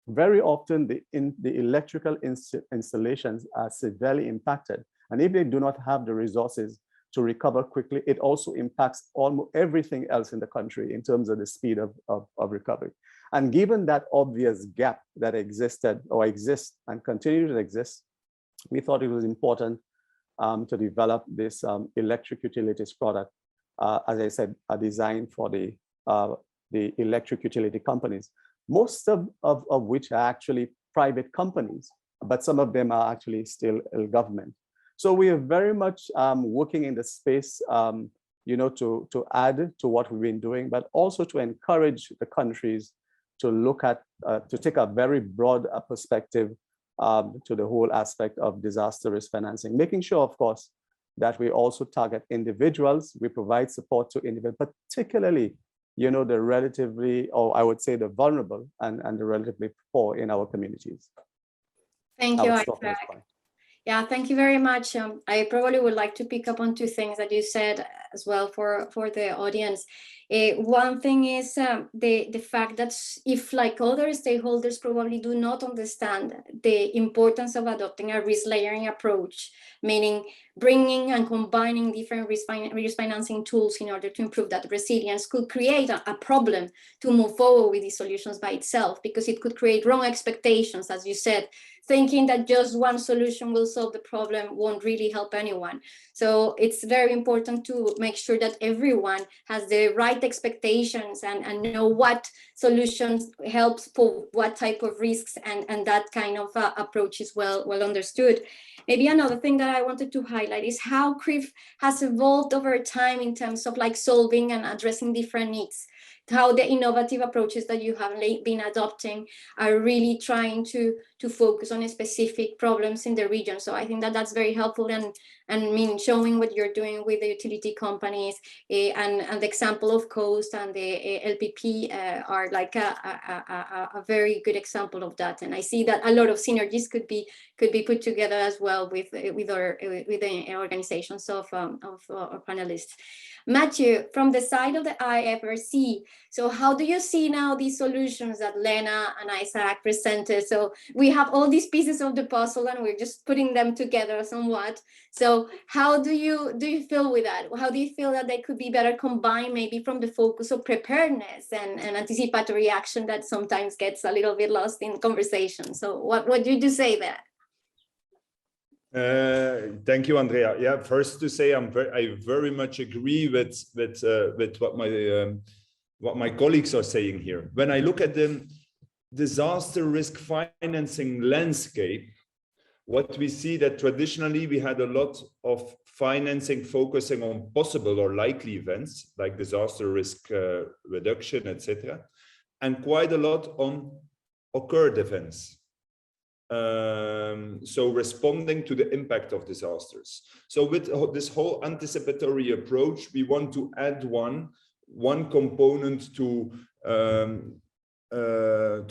very often the electrical installations are severely impacted. And if they do not have the resources to recover quickly, it also impacts almost everything else in the country in terms of the speed of recovery. And given that obvious gap that existed or exists and continue to exist, we thought it was important to develop this electric utilities product, as I said, designed for the electric utility companies, most of which are actually private companies, but some of them are actually still government. So we are very much working in the space, to add to what we've been doing, but also to encourage the countries to look at, to take a very broad perspective to the whole aspect of disaster risk financing, making sure, of course, that we also target individuals. We provide support to individuals, particularly, the relatively, or I would say the vulnerable and the relatively poor in our communities. Thank you, Isaac. Yeah, thank you very much. I probably would like to pick up on two things that you said as well for the audience. One thing is the fact that if, like other stakeholders, probably do not understand the importance of adopting a risk layering approach, meaning bringing and combining different risk financing tools in order to improve that resilience, could create a problem to move forward with these solutions by itself, because it could create wrong expectations, as you said. Thinking that just one solution will solve the problem won't really help anyone. So it's very important to make sure that everyone has the right expectations and know what solutions helps for what type of risks, and that kind of approach is well understood. Maybe another thing that I wanted to highlight is how CRIF has evolved over time in terms of like solving and addressing different needs. How the innovative approaches that you have been adopting are really trying to focus on specific problems in the region. So I think that that's very helpful, and showing what you're doing with the utility companies and the example of Coast and the LPP are like a very good example of that. And I see that a lot of synergies could be put together as well with the organizations of our panelists. Matthew, from the side of the IFRC, so how do you see now these solutions that Lena and Isaac presented? So we have all these pieces of the puzzle and we're just putting them together somewhat. So how do you feel with that? How do you feel that they could be better combined, maybe from the focus of preparedness and anticipatory action that sometimes gets a little bit lost in conversation? So what would you say there? Thank you, Andrea. Yeah, first to say I very much agree with what my colleagues are saying here. When I look at the disaster risk financing landscape, what we see that traditionally we had a lot of financing focusing on possible or likely events like disaster risk reduction, etc., and quite a lot on occurred events. So responding to the impact of disasters. So with this whole anticipatory approach, we want to add one component to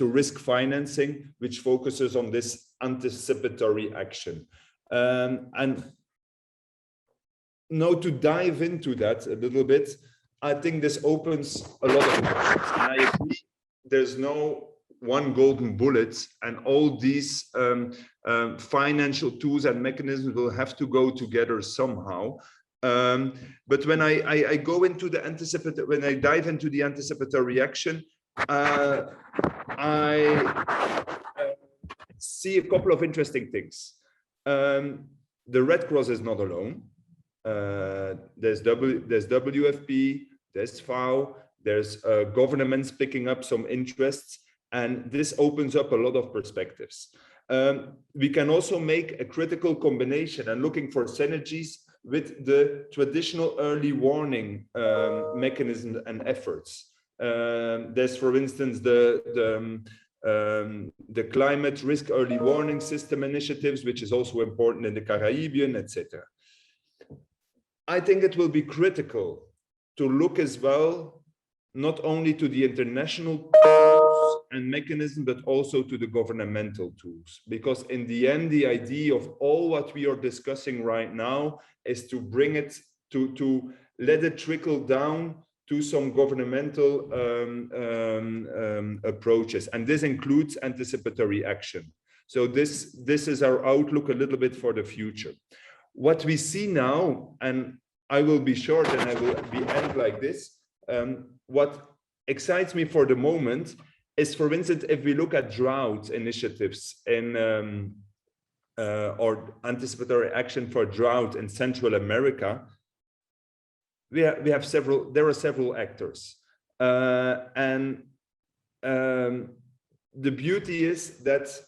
risk financing, which focuses on this anticipatory action. And now to dive into that a little bit, I think this opens a lot of questions. And I agree, there's no one golden bullet, and all these financial tools and mechanisms will have to go together somehow. But when I go into the anticipatory, when I dive into the anticipatory action, I see a couple of interesting things. The Red Cross is not alone. There's WFP, there's FAO, there's governments picking up some interests, and this opens up a lot of perspectives. We can also make a critical combination and looking for synergies with the traditional early warning mechanisms and efforts. There's, for instance, the climate risk early warning system initiatives, which is also important in the Caribbean, etc. I think it will be critical to look as well, not only to the international tools and mechanisms, but also to the governmental tools. Because in the end, the idea of all what we are discussing right now is to bring it, to let it trickle down to some governmental approaches. And this includes anticipatory action. So this is our outlook a little bit for the future. What we see now, and I will be short and I will be end like this, what excites me for the moment is, for instance, if we look at drought initiatives in or anticipatory action for drought in Central America, there are several actors. And the beauty is that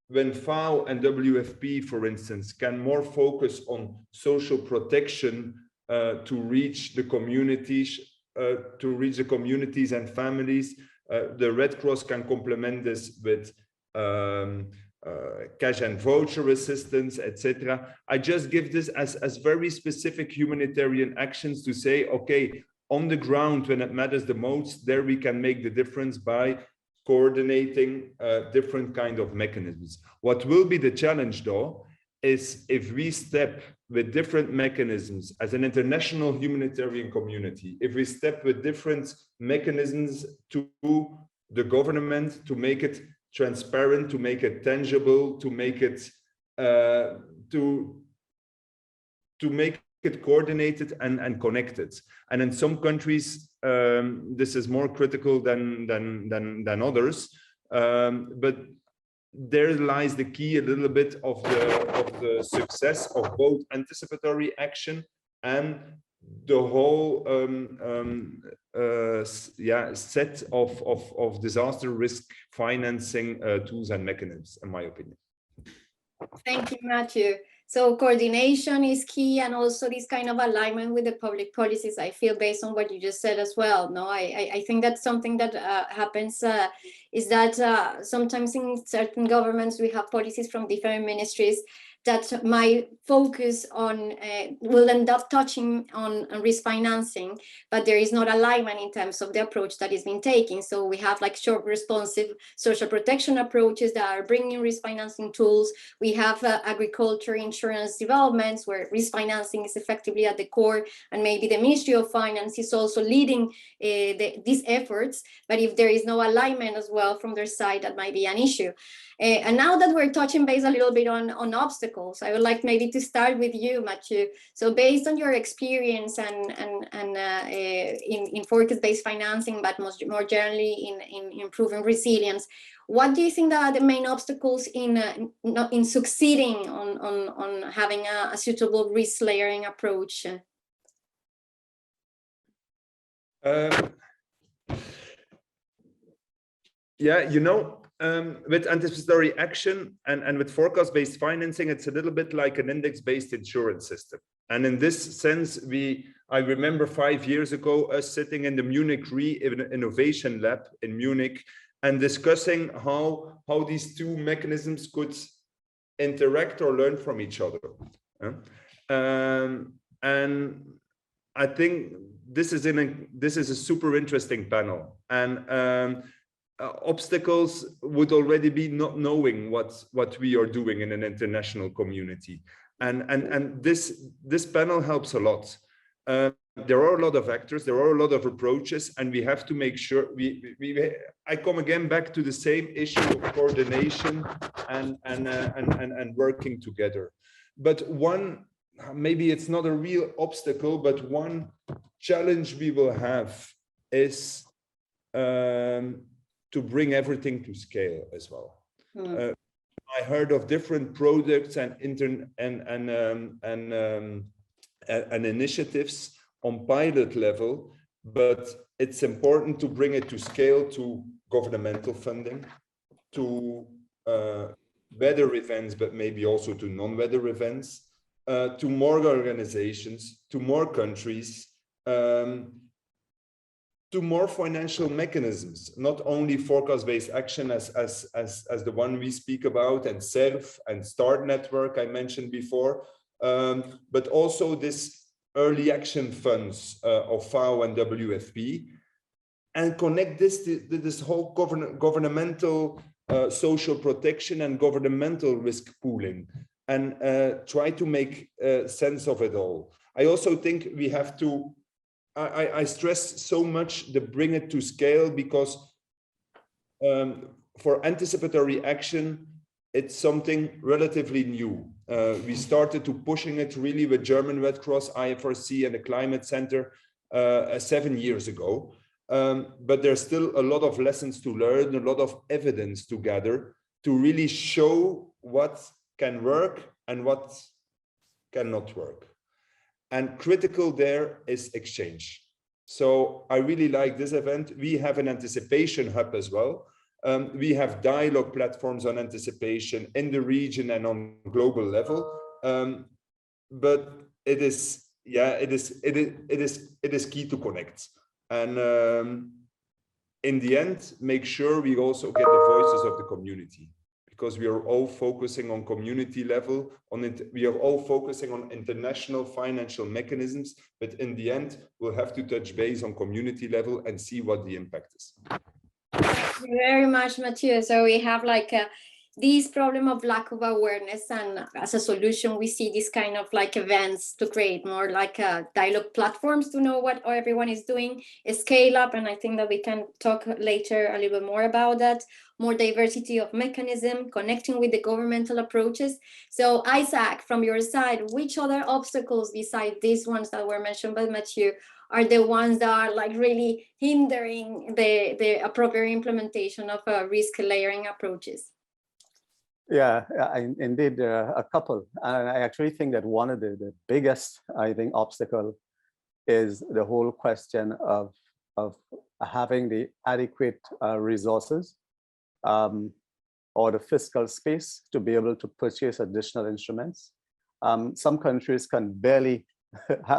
when FAO and WFP, for instance, can more focus on social protection to reach the communities, and families, the Red Cross can complement this with cash and voucher assistance, etc. I just give this as very specific humanitarian actions to say, okay, on the ground when it matters the most, there we can make the difference by coordinating different kind of mechanisms. What will be the challenge though, is if we step with different mechanisms as an international humanitarian community, if we step with different mechanisms to the government to make it transparent, to make it tangible, to make it to make it coordinated and connected. And in some countries, this is more critical than others. But there lies the key a little bit of the success of both anticipatory action and the whole set of disaster risk financing tools and mechanisms, in my opinion. Thank you, Matthew. So coordination is key, and also this kind of alignment with the public policies, I feel, based on what you just said as well. No, I think that's something that happens, is that sometimes in certain governments, we have policies from different ministries that might focus on, will end up touching on risk financing, but there is not alignment in terms of the approach that is being taken. So we have like short responsive social protection approaches that are bringing risk financing tools. We have agriculture insurance developments where risk financing is effectively at the core, and maybe the Ministry of Finance is also leading these efforts. But if there is no alignment as well from their side, that might be an issue. And now that we're touching base a little bit on obstacles, I would like maybe to start with you, Matthew. So based on your experience and in forecast-based financing, but more generally in improving resilience, what do you think are the main obstacles in succeeding on having a suitable risk layering approach? Yeah, you know, with anticipatory action and with forecast-based financing, it's a little bit like an index-based insurance system. And in this sense, I remember 5 years ago, us sitting in the Munich Innovation Lab in Munich and discussing how these two mechanisms could interact or learn from each other. And I think this is a super interesting panel, and obstacles would already be not knowing what we are doing in an international community, and this panel helps a lot. There are a lot of actors, there are a lot of approaches, and we have to make sure I come again back to the same issue of coordination and working together. But one, maybe it's not a real obstacle, but one challenge we will have is to bring everything to scale as well. I heard of different products and initiatives on pilot level, but it's important to bring it to scale, to governmental funding, to weather events, but maybe also to non-weather events, to more organizations, to more countries, to more financial mechanisms, not only forecast-based action as the one we speak about, and SERF and START network I mentioned before, but also this early action funds of FAO and WFP, and connect this to this whole governmental social protection and governmental risk pooling, and try to make sense of it all. I also think we have to, I stress so much the bring it to scale, because for anticipatory action, it's something relatively new. We started to pushing it really with German Red Cross, IFRC, and the Climate Center 7 years ago. But there's still a lot of lessons to learn, a lot of evidence to gather to really show what can work and what cannot work. And critical there is exchange. So I really like this event. We have an anticipation hub as well. We have dialogue platforms on anticipation in the region and on global level. But it is key to connect. And in the end, make sure we also get the voices of the community, because we are all focusing on community level, we are all focusing on international financial mechanisms, but in the end, we'll have to touch base on community level and see what the impact is. Thank you very much, Mathieu. So we have like this problem of lack of awareness, and as a solution, we see this kind of like events to create more like dialogue platforms to know what everyone is doing, scale up, and I think that we can talk later a little bit more about that, more diversity of mechanism, connecting with the governmental approaches. So Isaac, from your side, which other obstacles besides these ones that were mentioned by Mathieu are the ones that are like really hindering the appropriate implementation of risk layering approaches? Yeah, indeed, a couple. And I actually think that one of the biggest, I think, obstacle is the whole question of having the adequate resources or the fiscal space to be able to purchase additional instruments. Some countries can barely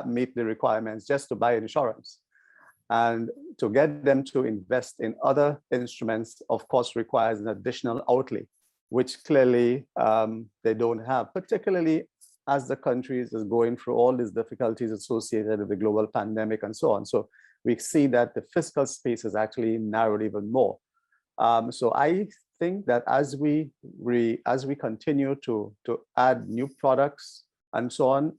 meet the requirements just to buy insurance. And to get them to invest in other instruments, of course, requires an additional outlay, which clearly they don't have, particularly as the country is going through all these difficulties associated with the global pandemic and so on. So we see that the fiscal space is actually narrowed even more. So I think that as we continue to add new products and so on,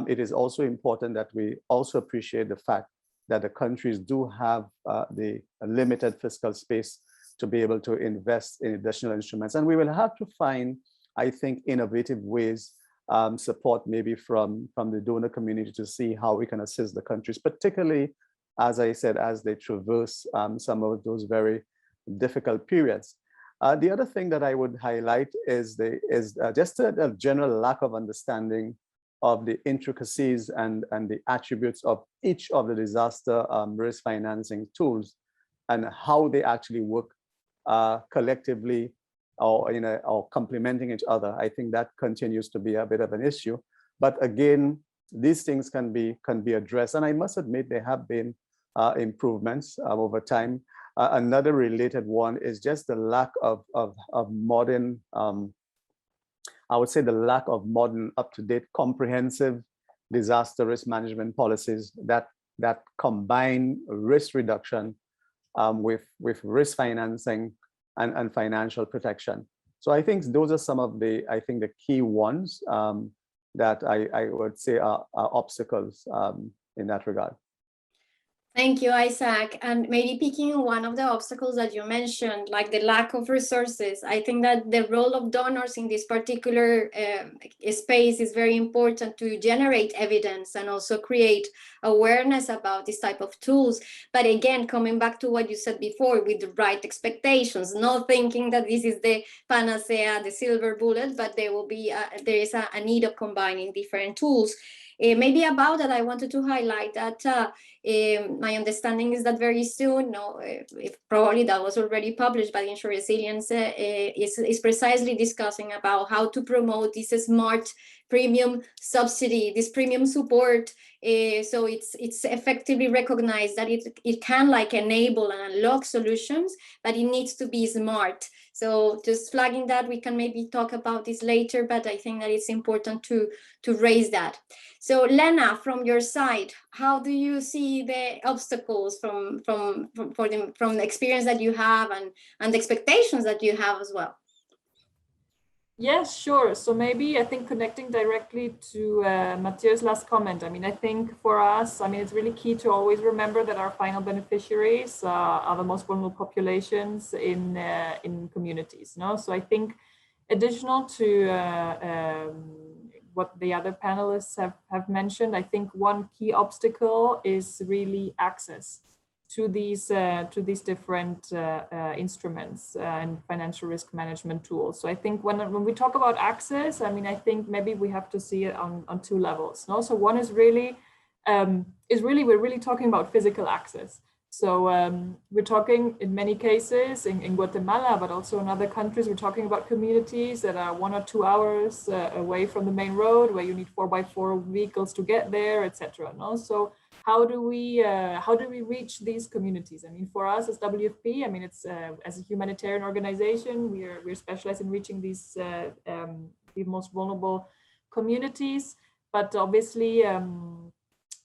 it is also important that we also appreciate the fact that the countries do have the limited fiscal space to be able to invest in additional instruments. And we will have to find, I think, innovative ways, support maybe from the donor community to see how we can assist the countries, particularly, as I said, as they traverse some of those very difficult periods. The other thing that I would highlight is just a general lack of understanding of the intricacies and the attributes of each of the disaster risk financing tools and how they actually work collectively or complementing each other. I think that continues to be a bit of an issue. But again, these things can be addressed. And I must admit, there have been improvements over time. Another related one is just the lack of modern I would say the lack of modern, up-to-date, comprehensive disaster risk management policies that combine risk reduction with risk financing and financial protection. So I think those are some of the key ones that I would say are obstacles in that regard. Thank you, Isaac. And maybe picking one of the obstacles that you mentioned, like the lack of resources, I think that the role of donors in this particular space is very important to generate evidence and also create awareness about this type of tools. But again, coming back to what you said before, with the right expectations, not thinking that this is the panacea, the silver bullet, but there is a need of combining different tools. Maybe about that, I wanted to highlight that my understanding is that very soon, if probably that was already published by Insure Resilience, is precisely discussing about how to promote this smart premium subsidy, this premium support. So it's effectively recognized that it can like enable and unlock solutions, but it needs to be smart. So just flagging that, we can maybe talk about this later, but I think that it's important to raise that. So Lena, from your side, how do you see the obstacles from the experience that you have and the expectations that you have as well? Yes, sure. So maybe I think connecting directly to Mathieu's last comment, I mean, I think for us, I mean, it's really key to always remember that our final beneficiaries are the most vulnerable populations in communities. No? So I think additional to what the other panelists have mentioned, I think one key obstacle is really access to these different instruments and financial risk management tools. So I think when we talk about access, I mean, I think maybe we have to see it on two levels. No? So one is really, we're really talking about physical access. So we're talking in many cases in Guatemala, but also in other countries, we're talking about communities that are 1 or 2 hours away from the main road, where you need 4x4 vehicles to get there, etc. No? So how do we reach these communities? I mean, for us as WFP, I mean, it's as a humanitarian organization, we're specialized in reaching these the most vulnerable communities, but obviously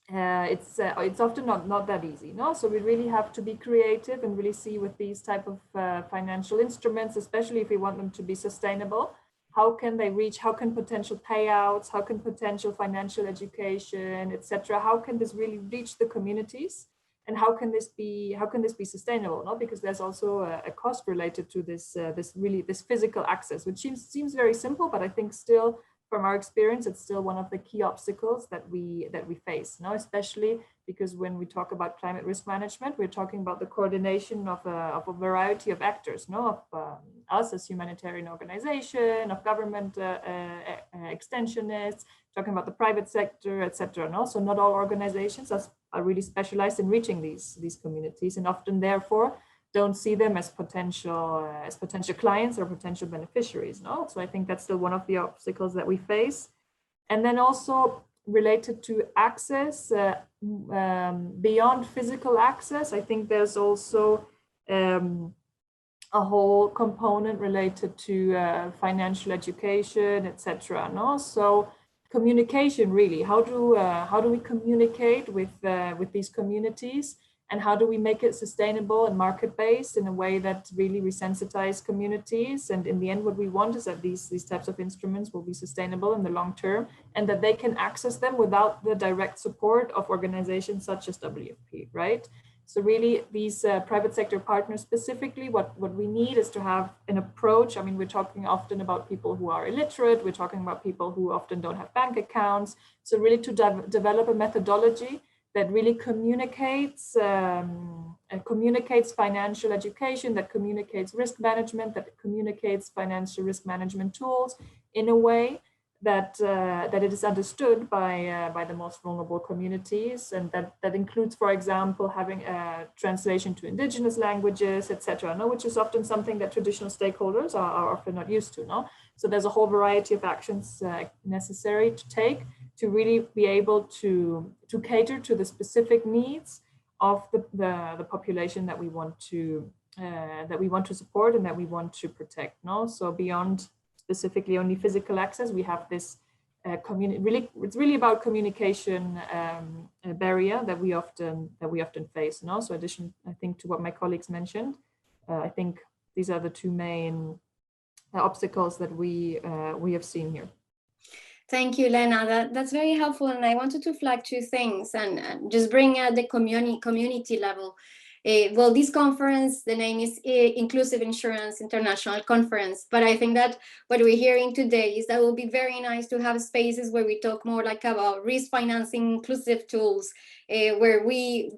it's often not that easy. No, so we really have to be creative and really see with these type of financial instruments, especially if we want them to be sustainable. How can they reach? How can potential payouts? How can potential financial education, etc.? How can this really reach the communities? And how can this be sustainable? No? Because there's also a cost related to this physical access, which seems very simple, but I think still, from our experience, it's still one of the key obstacles that we face. No? Especially because when we talk about climate risk management, we're talking about the coordination of a variety of actors, no? Of us as humanitarian organization, of government extensionists, talking about the private sector, etc. No? So not all organizations are really specialized in reaching these communities, and often therefore don't see them as potential clients or potential beneficiaries. No? So I think that's still one of the obstacles that we face. And then also related to access, beyond physical access, I think there's also a whole component related to financial education, etc. No? So communication, really, how do we communicate with these communities, and how do we make it sustainable and market-based in a way that really resensitize communities? And in the end, what we want is that these types of instruments will be sustainable in the long term, and that they can access them without the direct support of organizations such as WFP, right? So really, these private sector partners specifically, what we need is to have an approach. I mean, we're talking often about people who are illiterate. We're talking about people who often don't have bank accounts. So really to develop a methodology that really communicates financial education, that communicates risk management, that communicates financial risk management tools in a way that it is understood by the most vulnerable communities, and that includes, for example, having a translation to indigenous languages, etc. No, which is often something that traditional stakeholders are often not used to. No, so there's a whole variety of actions necessary to take to really be able to cater to the specific needs of the population that we want to support and that we want to protect. No, so beyond specifically only physical access. We have this it's really about communication barrier that we often face. And also, addition, I think, to what my colleagues mentioned, I think these are the two main obstacles that we have seen here. Thank you, Lena. That's very helpful. And I wanted to flag two things and just bring at the community level. Well, this conference, the name is Inclusive Insurance International Conference, but I think that what we're hearing today is that it will be very nice to have spaces where we talk more like about risk financing, inclusive tools, where we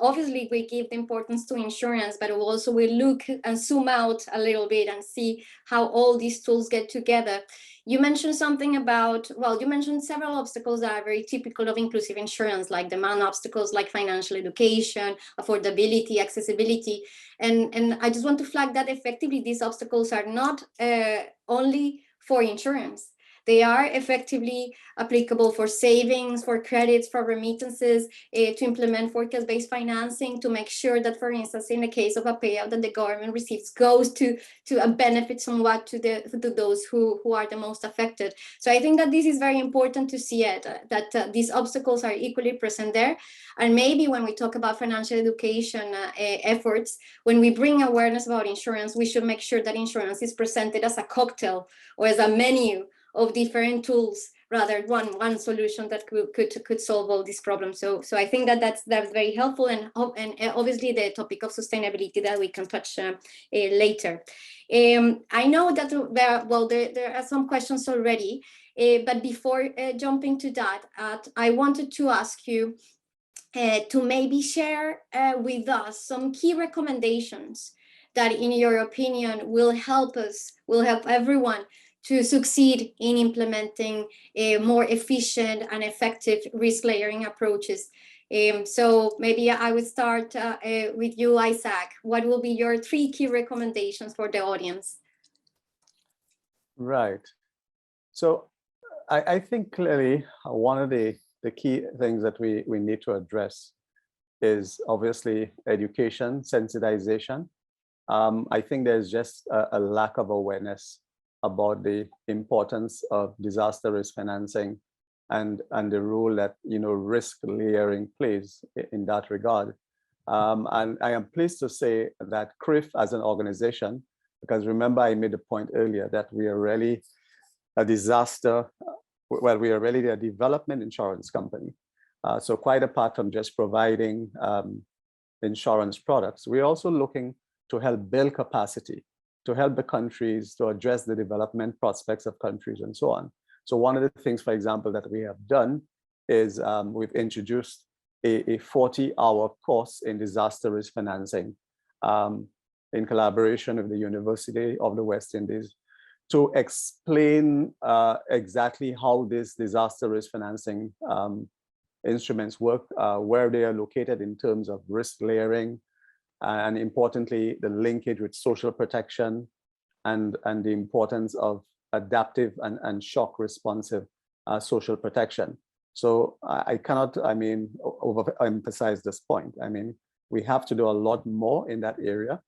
obviously we give the importance to insurance, but also we look and zoom out a little bit and see how all these tools get together. You mentioned something about, well, you mentioned several obstacles that are very typical of inclusive insurance, like demand obstacles, like financial education, affordability, accessibility. And I just want to flag that effectively these obstacles are not only for insurance. They are effectively applicable for savings, for credits, for remittances, to implement forecast-based financing, to make sure that, for instance, in the case of a payout that the government receives goes to a benefit somewhat to those who are the most affected. So I think that this is very important to see it, that these obstacles are equally present there. And maybe when we talk about financial education efforts, when we bring awareness about insurance, we should make sure that insurance is presented as a cocktail or as a menu of different tools, rather one solution that could solve all these problems. So I think that that's very helpful, and obviously the topic of sustainability that we can touch later. I know that there are some questions already, but before jumping to that, I wanted to ask you to maybe share with us some key recommendations that, in your opinion, will help everyone to succeed in implementing more efficient and effective risk layering approaches. So maybe I would start with you, ICII. What will be your 3 key recommendations for the audience? Right. So I think clearly one of the key things that we need to address is obviously education, sensitization. I think there's just a lack of awareness about the importance of disaster risk financing and the role that risk layering plays in that regard. And I am pleased to say that CRIF as an organization, because remember I made the point earlier that we are really a we are really a development insurance company. So quite apart from just providing insurance products, we're also looking to help build capacity, to help the countries to address the development prospects of countries and so on. So one of the things, for example, that we have done is we've introduced a 40-hour course in disaster risk financing in collaboration with the University of the West Indies to explain exactly how this disaster risk financing instruments work, where they are located in terms of risk layering, and importantly, the linkage with social protection and the importance of adaptive and shock responsive social protection. So I cannot, overemphasize this point. We have to do a lot more in that area.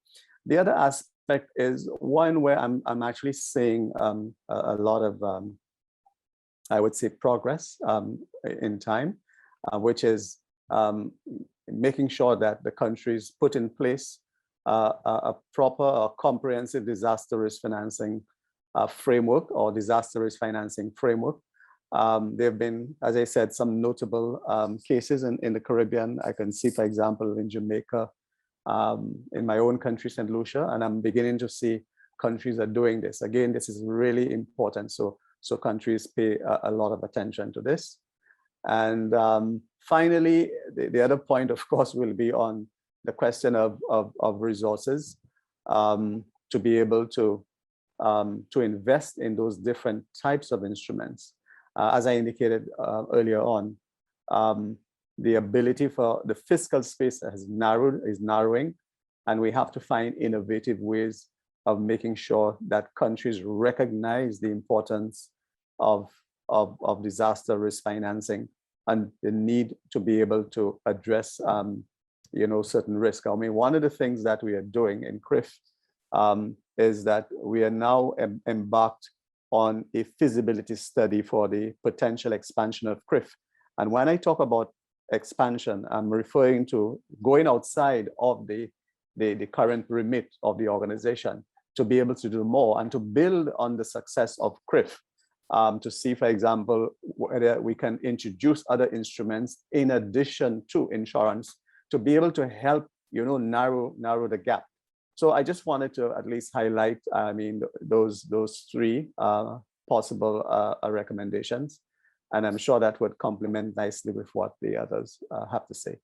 The other aspect is one where I'm actually seeing a lot of, I would say, progress in time, which is making sure that the countries put in place a proper, comprehensive disaster risk financing framework or disaster risk financing framework. There have been, as I said, some notable cases in the Caribbean. I can see, for example, in Jamaica, in my own country, St. Lucia, and I'm beginning to see countries are doing this. Again, this is really important. So countries pay a lot of attention to this. And finally, the other point, of course, will be on the question of resources to be able to invest in those different types of instruments. As I indicated earlier on, the ability for the fiscal space is narrowing, and we have to find innovative ways of making sure that countries recognize the importance of disaster risk financing and the need to be able to address certain risk. One of the things that we are doing in CRIF is that we are now embarked on a feasibility study for the potential expansion of CRIF. And when I talk about expansion, I'm referring to going outside of the current remit of the organization to be able to do more and to build on the success of CRIF, to see, for example, whether we can introduce other instruments in addition to insurance to be able to help, narrow the gap. So I just wanted to at least highlight, those three possible recommendations. And I'm sure that would complement nicely with what the others have to say.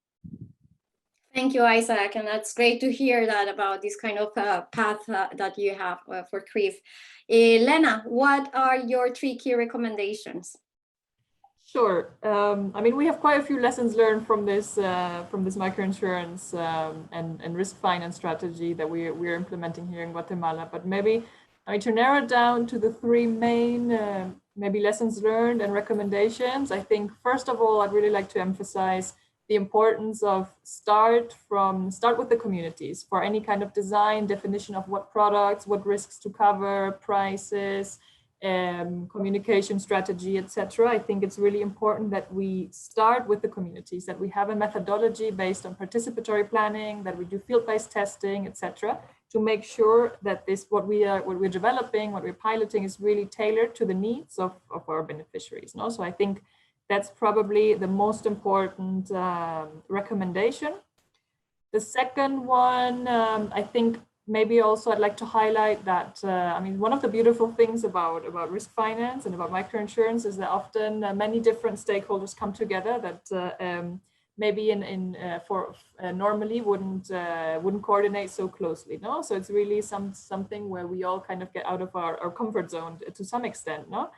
Thank you, Isaac, and that's great to hear that about this kind of path that you have for CRIF. Lena, what are your 3 key recommendations? Sure. We have quite a few lessons learned from this microinsurance and risk finance strategy that we're implementing here in Guatemala. But maybe to narrow it down to the 3 main maybe lessons learned and recommendations, I think first of all, I'd really like to emphasize the importance of start with the communities for any kind of design, definition of what products, what risks to cover, prices, communication strategy, etc. I think it's really important that we start with the communities, that we have a methodology based on participatory planning, that we do field-based testing, etc., to make sure that what we're developing, what we're piloting is really tailored to the needs of our beneficiaries. No? So I think that's probably the most important recommendation. The second one, I think maybe also I'd like to highlight that, one of the beautiful things about risk finance and about microinsurance is that often many different stakeholders come together that maybe normally wouldn't coordinate so closely, no? So it's really something where we all kind of get out of our comfort zone to some extent, no?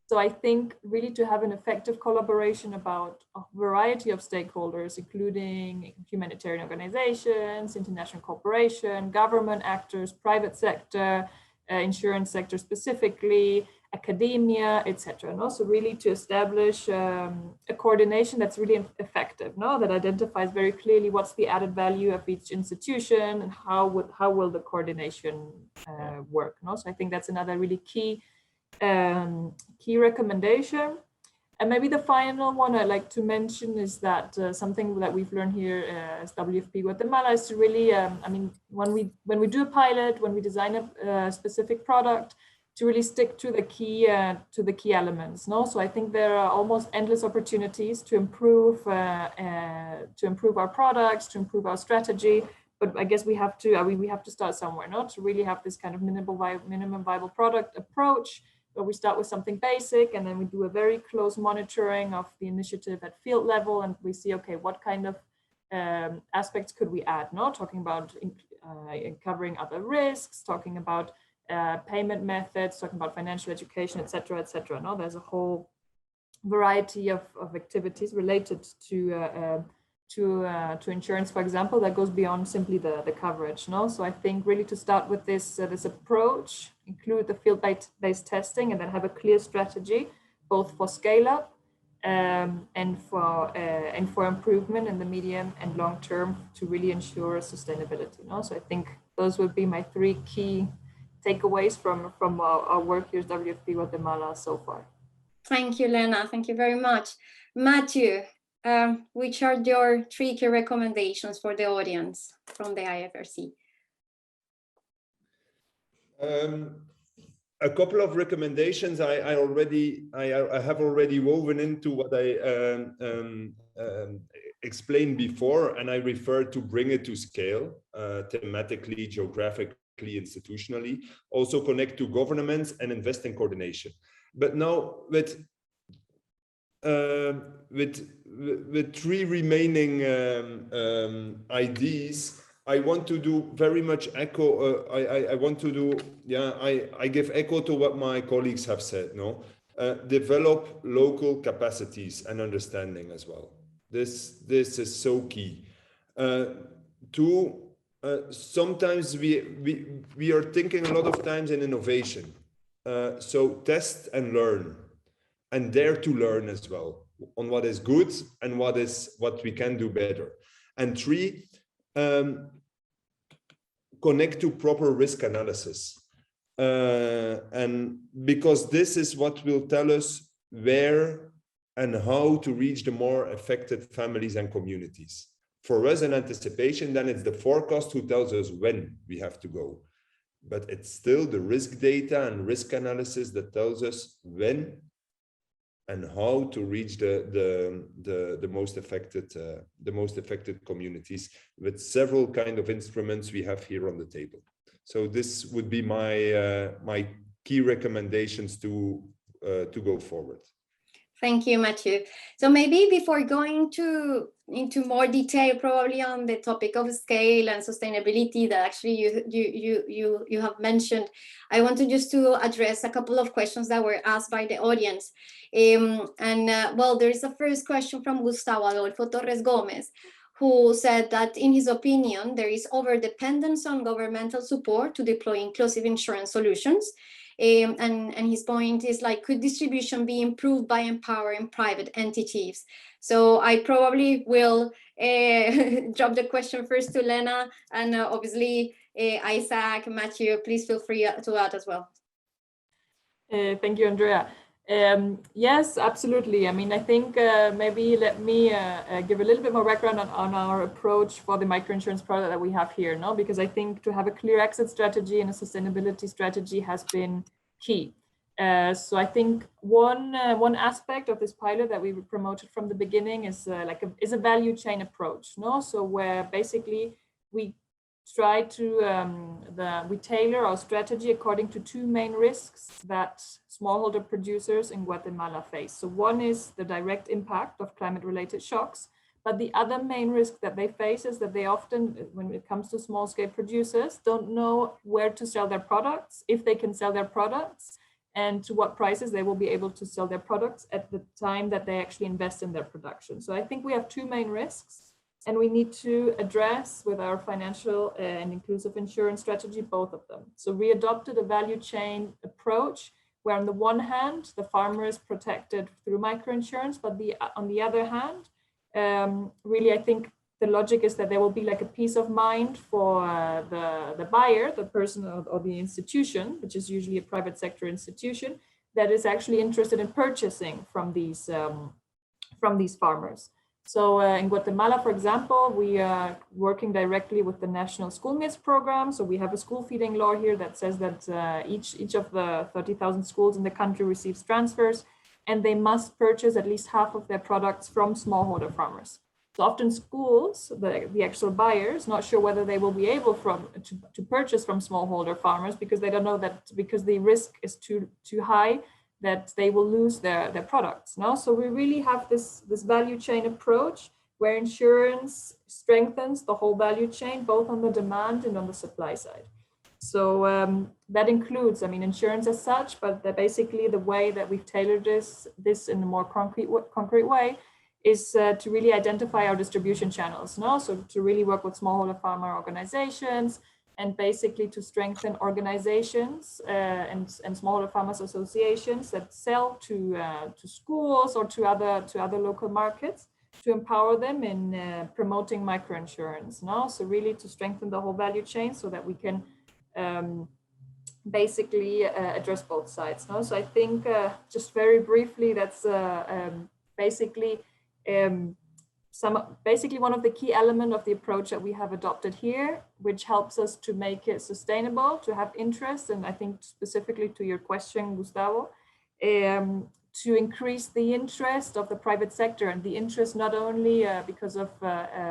So I think really to have an effective collaboration about a variety of stakeholders, including humanitarian organizations, international cooperation, government actors, private sector, insurance sector specifically, academia, etc. No? So really to establish a coordination that's really effective, no? That identifies very clearly what's the added value of each institution and how will the coordination work. No? So I think that's another really key recommendation. And maybe the final one I'd like to mention is that something that we've learned here as WFP Guatemala is to really, when we do a pilot, when we design a specific product, to really stick to the key elements. No, so I think there are almost endless opportunities to improve our products, to improve our strategy. But I guess we have to start somewhere, no? To really have this kind of minimum viable product approach, where we start with something basic and then we do a very close monitoring of the initiative at field level, and we see, okay, what kind of aspects could we add, no? Talking about covering other risks, talking about payment methods, talking about financial education, etc., etc. No, there's a whole variety of activities related to insurance, for example, that goes beyond simply the coverage. No, so I think really to start with this approach, include the field-based testing, and then have a clear strategy both for scale up and for improvement in the medium and long term to really ensure sustainability. No, so I think those would be my 3 key takeaways from our work here at WFP Guatemala so far. Thank you, Lena. Thank you very much. Matthew, which are your 3 key recommendations for the audience from the IFRC? A couple of recommendations I have already woven into what I explained before, and I refer to bring it to scale, thematically, geographically, institutionally, also connect to governments and invest in coordination. But now with 3 remaining ideas, I want to do very much echo. I give echo to what my colleagues have said. No, develop local capacities and understanding as well. This is so key. Sometimes we are thinking a lot of times in innovation. So test and learn, and dare to learn as well on what is good and what we can do better. And 3, connect to proper risk analysis. and because this is what will tell us where and how to reach the more affected families and communities. For us in anticipation, then it's the forecast who tells us when we have to go. But it's still the risk data and risk analysis that tells us when and how to reach the most affected communities with several kind of instruments we have here on the table. So this would be my my key recommendations to go forward. Thank you, Mathieu. So maybe before going into more detail, probably on the topic of scale and sustainability that actually you have mentioned, I wanted just to address a couple of questions that were asked by the audience. Well, there is a first question from Gustavo Adolfo Torres Gomez, who said that in his opinion, there is overdependence on governmental support to deploy inclusive insurance solutions. And his point is like, could distribution be improved by empowering private entities? So I probably will drop the question first to Lena, and obviously Isaac, Mathieu, please feel free to add as well. Thank you, Andrea. Yes, absolutely. I mean, I think maybe let me give a little bit more background on our approach for the microinsurance product that we have here, no? Because I think to have a clear exit strategy and a sustainability strategy has been key. So I think one aspect of this pilot that we promoted from the beginning is a value chain approach, no? So where basically we try to we tailor our strategy according to two main risks that smallholder producers in Guatemala face. So one is the direct impact of climate-related shocks, but the other main risk that they face is that they often, when it comes to small-scale producers, don't know where to sell their products, if they can sell their products, and to what prices they will be able to sell their products at the time that they actually invest in their production. So I think we have two main risks, and we need to address with our financial and inclusive insurance strategy, both of them. So we adopted a value chain approach where on the one hand, the farmer is protected through microinsurance, but on the other hand, really, I think the logic is that there will be like a peace of mind for the buyer, the person or the institution, which is usually a private sector institution, that is actually interested in purchasing from these farmers. So in Guatemala, for example, we are working directly with the National School Meals Program. So we have a school feeding law here that says that each of the 30,000 schools in the country receives transfers, and they must purchase at least half of their products from smallholder farmers. So often schools, the actual buyers, not sure whether they will be able to purchase from smallholder farmers because they don't know that, because the risk is too high, that they will lose their products. No? So we really have this value chain approach where insurance strengthens the whole value chain, both on the demand and on the supply side. So that includes, I mean, insurance as such, but basically the way that we've tailored this in a more concrete way is to really identify our distribution channels. No? So to really work with smallholder farmer organizations, and basically to strengthen organizations and smallholder farmers associations that sell to schools or to other local markets, to empower them in promoting microinsurance. No? So really to strengthen the whole value chain so that we can basically address both sides. No? So I think just very briefly, that's basically one of the key elements of the approach that we have adopted here, which helps us to make it sustainable, to have interest, and I think specifically to your question, Gustavo, to increase the interest of the private sector, and the interest not only because of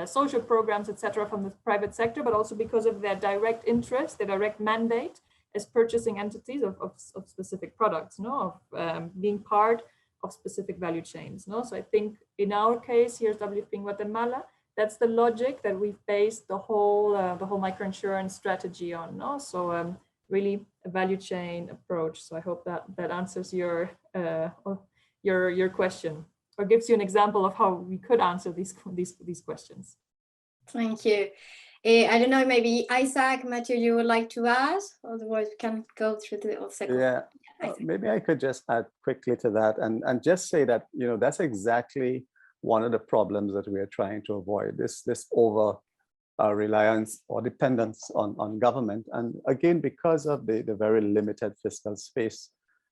social programs, etc., from the private sector, but also because of their direct interest, their direct mandate as purchasing entities of specific products, no? Of being part of specific value chains. No? So I think in our case, here's WFP in Guatemala, that's the logic that we've based the whole microinsurance strategy on. No? So really a value chain approach. So I hope that answers your question, or gives you an example of how we could answer these questions. Thank you. I don't know, maybe Isaac, Mathieu, you would like to ask? Otherwise, we can go through the second. Yeah, maybe I could just add quickly to that and just say that, you know, that's exactly one of the problems that we are trying to avoid, this over reliance or dependence on government. And again, because of the very limited fiscal space.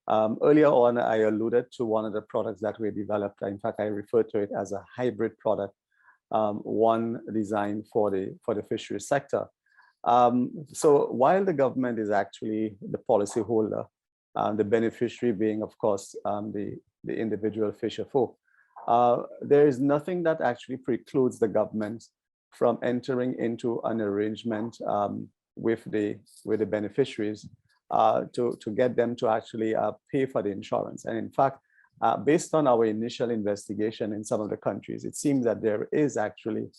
Earlier on, I alluded to one of the products that we developed. In fact, I referred to it as a hybrid product, one designed for the fisheries sector. So while the government is actually the policy holder, the beneficiary being, of course, the individual fisher folk, there is nothing that actually precludes the government from entering into an arrangement with the beneficiaries to get them to actually pay for the insurance. And in fact, based on our initial investigation in some of the countries, it seems that there is actually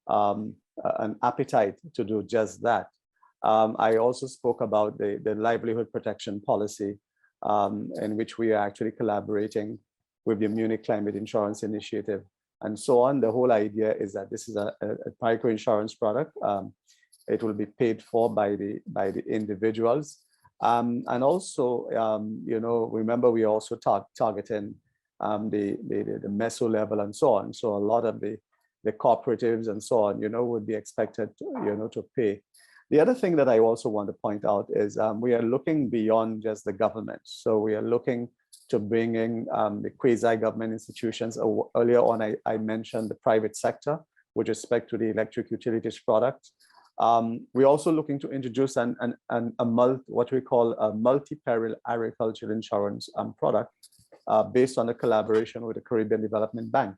an appetite to do just that. I also spoke about the livelihood protection policy in which we are actually collaborating with the Munich Climate Insurance Initiative and so on. The whole idea is that this is a microinsurance product. It will be paid for by the individuals. And also, remember, we also targeting the meso level and so on. So a lot of the cooperatives and so on, would be expected to, to pay. The other thing that I also want to point out is we are looking beyond just the government. So we are looking to bring in the quasi-government institutions. Earlier on, I mentioned the private sector with respect to the electric utilities product. We're also looking to introduce what we call a multi-peril agricultural insurance product based on a collaboration with the Caribbean Development Bank.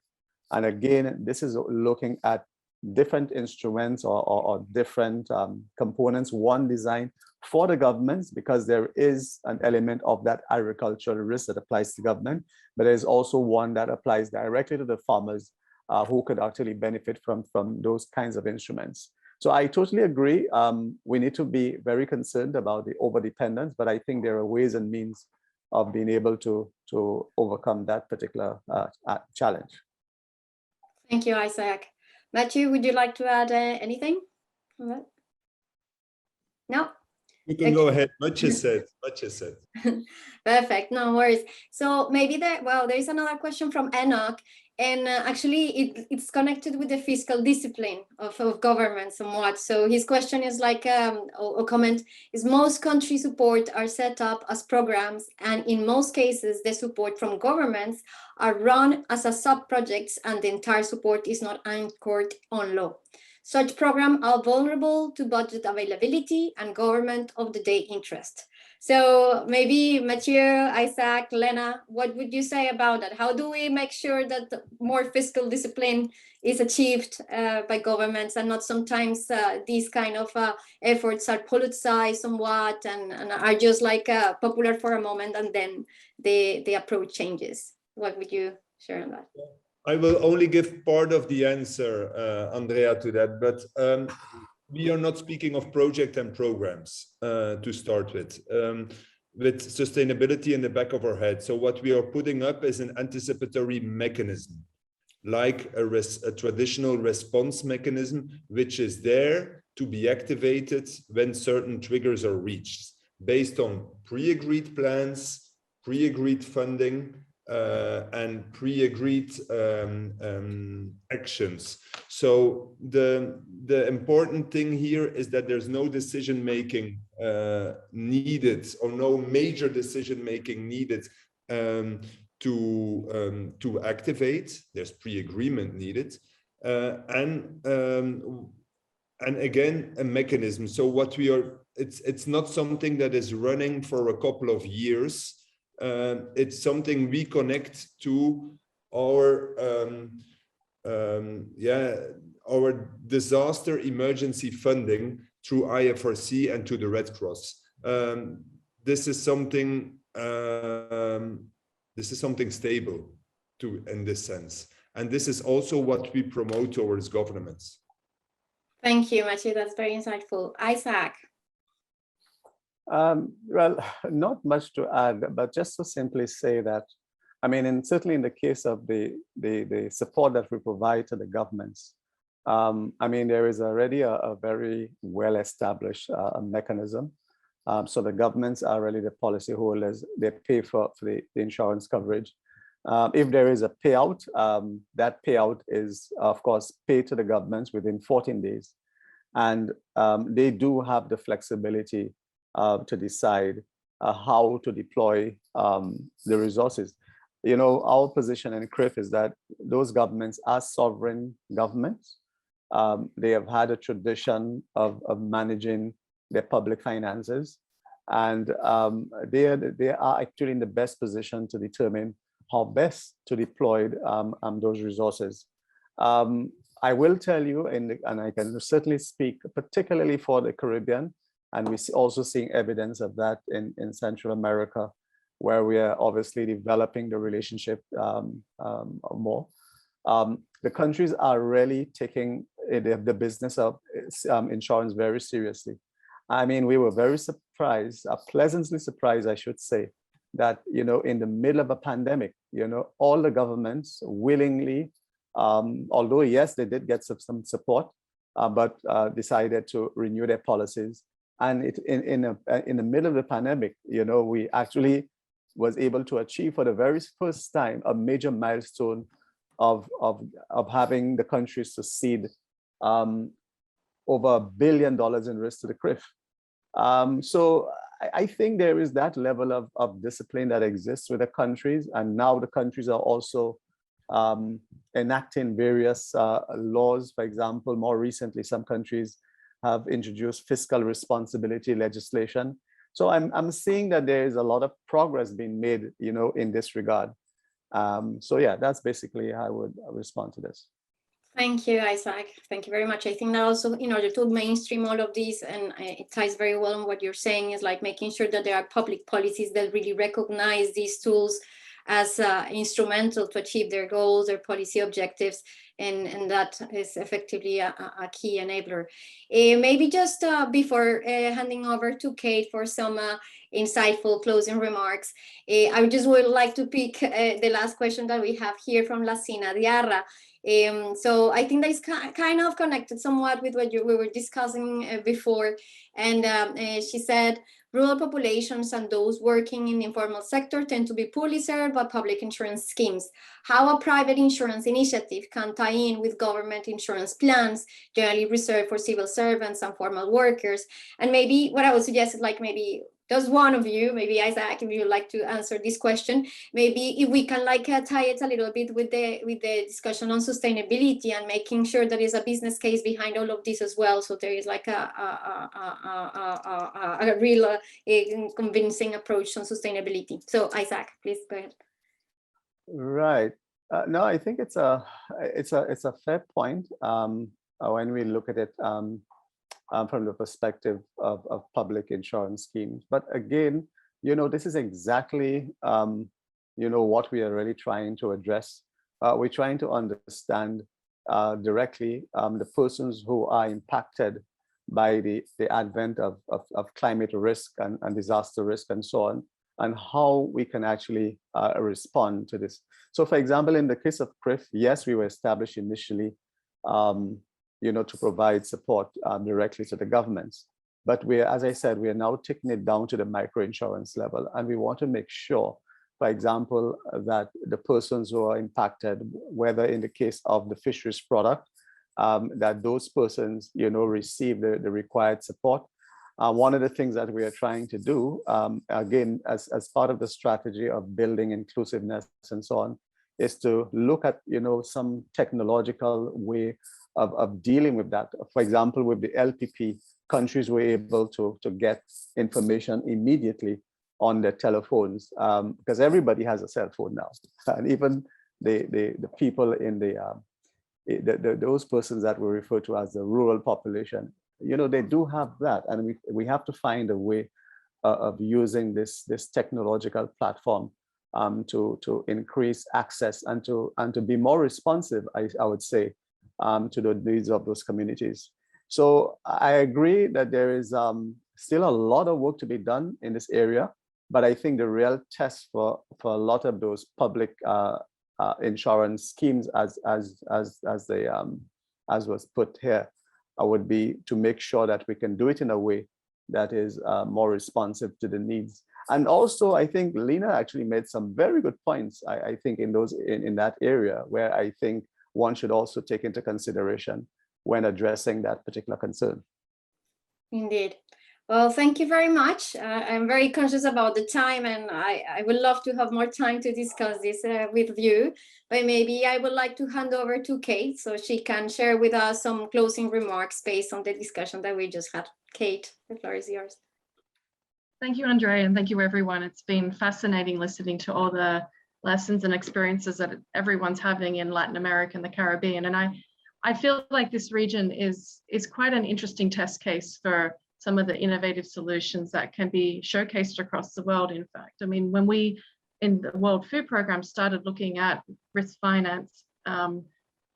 And again, this is looking at different instruments or different components, one designed for the governments, because there is an element of that agricultural risk that applies to government, but there's also one that applies directly to the farmers who could actually benefit from those kinds of instruments. So I totally agree. We need to be very concerned about the overdependence, but I think there are ways and means of being able to overcome that particular challenge. Thank you, Isaac. Matthew, would you like to add anything? No? You can go ahead. Much is said. Much is said. Perfect. No worries. So maybe there is another question from Enoch. And actually, it's connected with the fiscal discipline of government somewhat. So his question is like, or comment, is most country support are set up as programs, and in most cases, the support from governments are run as a sub-projects, and the entire support is not anchored on law. Such programs are vulnerable to budget availability and government of the day interest. So maybe Mathieu, Isaac, Lena, what would you say about that? How do we make sure that more fiscal discipline is achieved by governments, and not sometimes these kind of efforts are politicized somewhat and are just like popular for a moment and then the approach changes? What would you share on that? I will only give part of the answer, Andrea, to that, but we are not speaking of project and programs to start with sustainability in the back of our head. So what we are putting up is an anticipatory mechanism, like a traditional response mechanism, which is there to be activated when certain triggers are reached, based on pre-agreed plans, pre-agreed funding, and pre-agreed actions. So the important thing here is that there's no decision making needed, or no major decision making needed to activate. There's pre-agreement needed, and again a mechanism. So what we are, it's not something that is running for a couple of years. It's something we connect to our our disaster emergency funding through IFRC and to the Red Cross. This is something stable in this sense, and this is also what we promote towards governments. Thank you, Mathieu. That's very insightful. Isaac. Well, not much to add, but just to simply say that, I mean, and certainly in the case of the support that we provide to the governments, I mean, there is already a very well-established mechanism. So the governments are really the policy holders. They pay for the insurance coverage. If there is a payout, that payout is, of course, paid to the governments within 14 days. And they do have the flexibility to decide how to deploy the resources. You know, our position in CRIF is that those governments are sovereign governments. They have had a tradition of managing their public finances, and they are actually in the best position to determine how best to deploy those resources. I will tell you, and I can certainly speak particularly for the Caribbean, and we also seeing evidence of that in Central America, where we are obviously developing the relationship more. The countries are really taking the business of insurance very seriously. I mean, we were very surprised, pleasantly surprised, I should say, that, you know, in the middle of a pandemic, you know, all the governments willingly, although yes, they did get some support, but decided to renew their policies. And in the middle of the pandemic, you know, we actually was able to achieve for the very first time a major milestone of having the countries to cede over $1 billion in risk to the CRIF. So I think there is that level of discipline that exists with the countries, and now the countries are also enacting various laws. For example, more recently, some countries have introduced fiscal responsibility legislation. So I'm seeing that there is a lot of progress being made, you know, in this regard. So yeah, that's basically how I would respond to this. Thank you, Isaac. Thank you very much. I think that also, in order to mainstream all of this, and it ties very well on what you're saying, is like making sure that there are public policies that really recognize these tools as instrumental to achieve their goals, their policy objectives, and that is effectively a key enabler. Maybe just before handing over to Kate for some insightful closing remarks, I just would like to pick the last question that we have here from Lacina Diarra. So I think that is kind of connected somewhat with what we were discussing before. And she said, rural populations and those working in the informal sector tend to be poorly served by public insurance schemes. How a private insurance initiative can tie in with government insurance plans, generally reserved for civil servants and formal workers. And maybe what I would suggest is like maybe just one of you, maybe Isaac, if you'd like to answer this question, maybe if we can like tie it a little bit with the discussion on sustainability and making sure there is a business case behind all of this as well. So there is like a real convincing approach on sustainability. So Isaac, please go ahead. Right. No, I think it's a fair point when we look at it from the perspective of public insurance schemes. But again, you know, this is exactly, you know, what we are really trying to address. We're trying to understand directly the persons who are impacted by the advent of climate risk and disaster risk and so on, and how we can actually respond to this. So for example, in the case of CRIF, yes, we were established initially you know, to provide support directly to the governments. But as I said, we are now taking it down to the microinsurance level. And we want to make sure, for example, that the persons who are impacted, whether in the case of the fisheries product, that those persons, you know, receive the required support. One of the things that we are trying to do, again, as part of the strategy of building inclusiveness and so on, is to look at, you know, some technological way of dealing with that. For example, with the LPP, countries were able to get information immediately on their telephones, because everybody has a cell phone now, and even the people in those persons that we refer to as the rural population, you know, they do have that, and we have to find a way of using this technological platform to increase access and to be more responsive, I would say, to the needs of those communities. So I agree that there is still a lot of work to be done in this area, but I think the real test for a lot of those public insurance schemes, as was put here, would be to make sure that we can do it in a way that is more responsive to the needs. And also, I think Lena actually made some very good points, I think, in that area, where I think one should also take into consideration when addressing that particular concern. Indeed. Well, thank you very much. I'm very conscious about the time, and I would love to have more time to discuss this with you. But maybe I would like to hand over to Kate so she can share with us some closing remarks based on the discussion that we just had. Kate, the floor is yours. Thank you, Andrea, and thank you, everyone. It's been fascinating listening to all the lessons and experiences that everyone's having in Latin America and the Caribbean. And I feel like this region is quite an interesting test case for some of the innovative solutions that can be showcased across the world, in fact. I mean, when we, in the World Food Programme, started looking at risk finance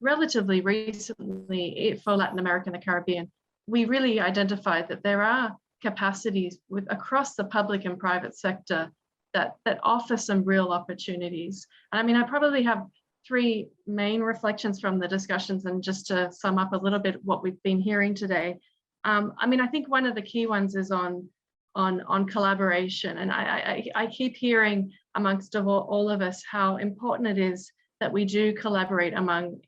relatively recently for Latin America and the Caribbean, we really identified that there are capacities across the public and private sector that offer some real opportunities. And I mean, I probably have three main reflections from the discussions, and just to sum up a little bit what we've been hearing today. I mean, I think one of the key ones is on collaboration, and I keep hearing amongst all of us how important it is that we do collaborate among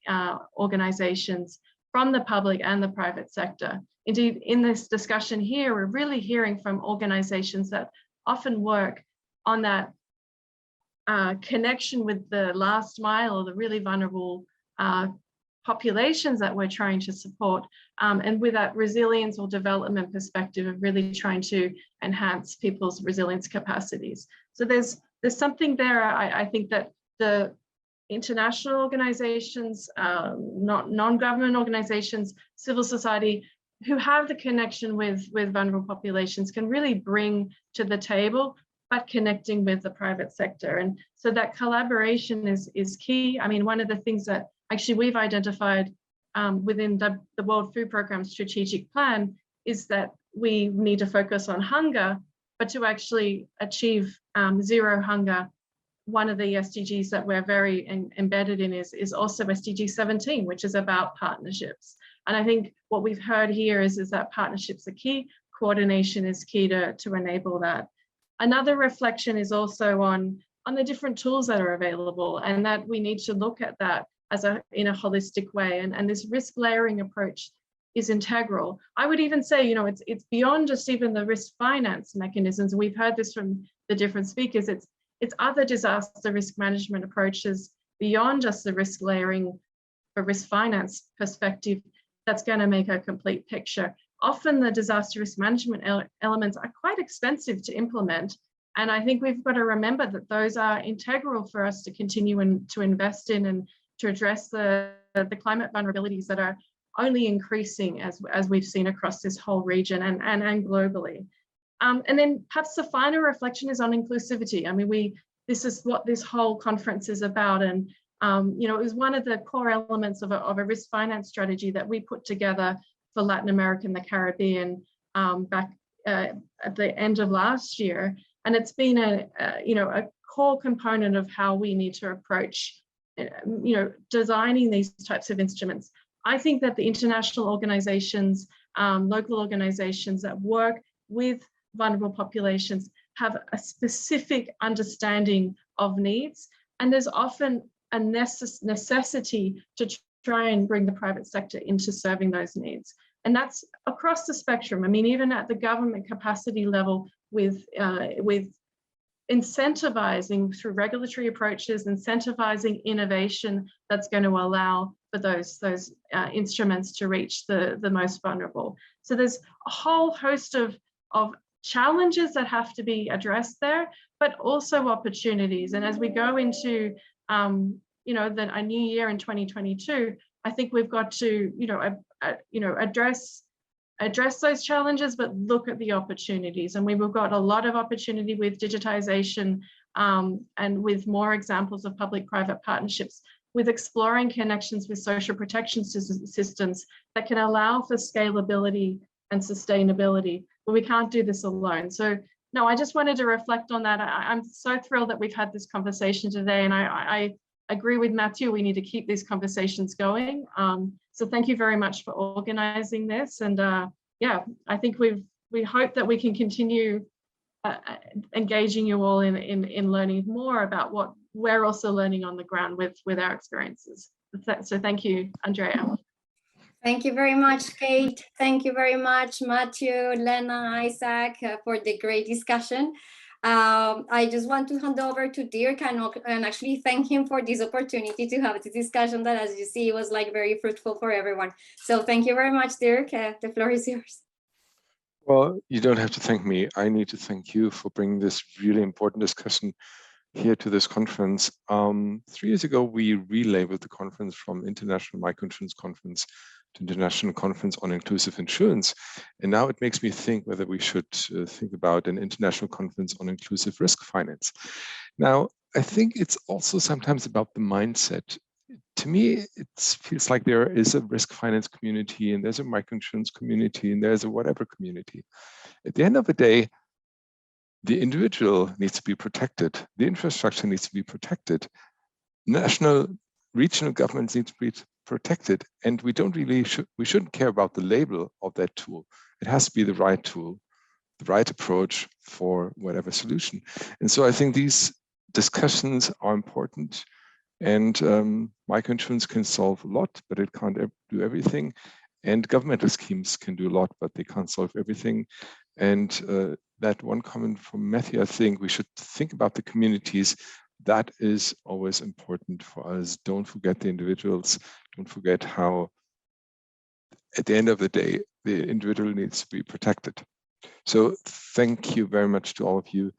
organizations from the public and the private sector. Indeed, in this discussion here, we're really hearing from organizations that often work on that connection with the last mile or the really vulnerable populations that we're trying to support, and with that resilience or development perspective of really trying to enhance people's resilience capacities. So there's something there. I think that the international organizations, non-government organizations, civil society, who have the connection with vulnerable populations can really bring to the table, but connecting with the private sector. And so that collaboration is key. I mean, one of the things that actually we've identified within the World Food Programme strategic plan is that we need to focus on hunger, but to actually achieve zero hunger, one of the SDGs that we're very embedded in is also SDG 17, which is about partnerships. And I think what we've heard here is that partnerships are key, coordination is key to enable that. Another reflection is also on the different tools that are available, and that we need to look at that in a holistic way. And this risk layering approach is integral. I would even say, you know, it's beyond just even the risk finance mechanisms. We've heard this from the different speakers. It's other disaster risk management approaches beyond just the risk layering for risk finance perspective that's going to make a complete picture. Often the disaster risk management elements are quite expensive to implement. And I think we've got to remember that those are integral for us to continue to invest in and to address the climate vulnerabilities that are only increasing as we've seen across this whole region and globally. And then perhaps the final reflection is on inclusivity. I mean, this is what this whole conference is about. And you know, it was one of the core elements of a risk finance strategy that we put together for Latin America and the Caribbean back at the end of last year. And it's been a core component of how we need to approach, you know, designing these types of instruments. I think that the international organizations, local organizations that work with vulnerable populations have a specific understanding of needs. And there's often a necessity to try and bring the private sector into serving those needs. And that's across the spectrum. I mean, even at the government capacity level with incentivizing through regulatory approaches, incentivizing innovation that's going to allow for those instruments to reach the most vulnerable. So there's a whole host of challenges that have to be addressed there, but also opportunities. And as we go into you know, a new year in 2022, I think we've got to address those challenges, but look at the opportunities. And we've got a lot of opportunity with digitization and with more examples of public-private partnerships, with exploring connections with social protection systems that can allow for scalability and sustainability. But we can't do this alone. So no, I just wanted to reflect on that. I'm so thrilled that we've had this conversation today, and I agree with Matthew, we need to keep these conversations going. So thank you very much for organizing this. And yeah, I think we hope that we can continue engaging you all in learning more about what we're also learning on the ground with our experiences. So thank you, Andrea. Thank you very much, Kate. Thank you very much, Matthew, Lena, Isaac, for the great discussion. I just want to hand over to Dirk and actually thank him for this opportunity to have this discussion that, as you see, was like very fruitful for everyone. So thank you very much, Dirk. The floor is yours. Well, you don't have to thank me. I need to thank you for bringing this really important discussion here to this conference. 3 years ago, we relabeled the conference from International Microinsurance Conference to International Conference on Inclusive Insurance. And now it makes me think whether we should think about an international conference on inclusive risk finance. Now, I think it's also sometimes about the mindset. To me, it feels like there is a risk finance community and there's a microinsurance community and there's a whatever community. At the end of the day, the individual needs to be protected. The infrastructure needs to be protected. National, regional governments need to be protected. And we shouldn't care about the label of that tool. It has to be the right tool, the right approach for whatever solution. And so I think these discussions are important. And microinsurance can solve a lot, but it can't do everything. And governmental schemes can do a lot, but they can't solve everything. And that one comment from Matthew, I think we should think about the communities. That is always important for us. Don't forget the individuals. Don't forget how, at the end of the day, the individual needs to be protected. So thank you very much to all of you.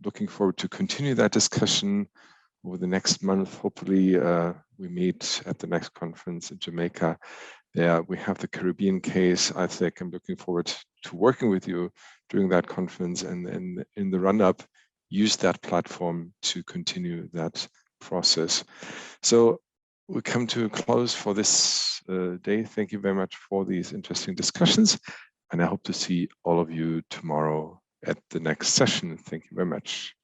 Looking forward to continue that discussion over the next month. Hopefully we meet at the next conference in Jamaica. There we have the Caribbean case. I think I'm looking forward to working with you during that conference, and in the run-up, use that platform to continue that process. So we come to a close for this day. Thank you very much for these interesting discussions, and I hope to see all of you tomorrow at the next session. Thank you very much.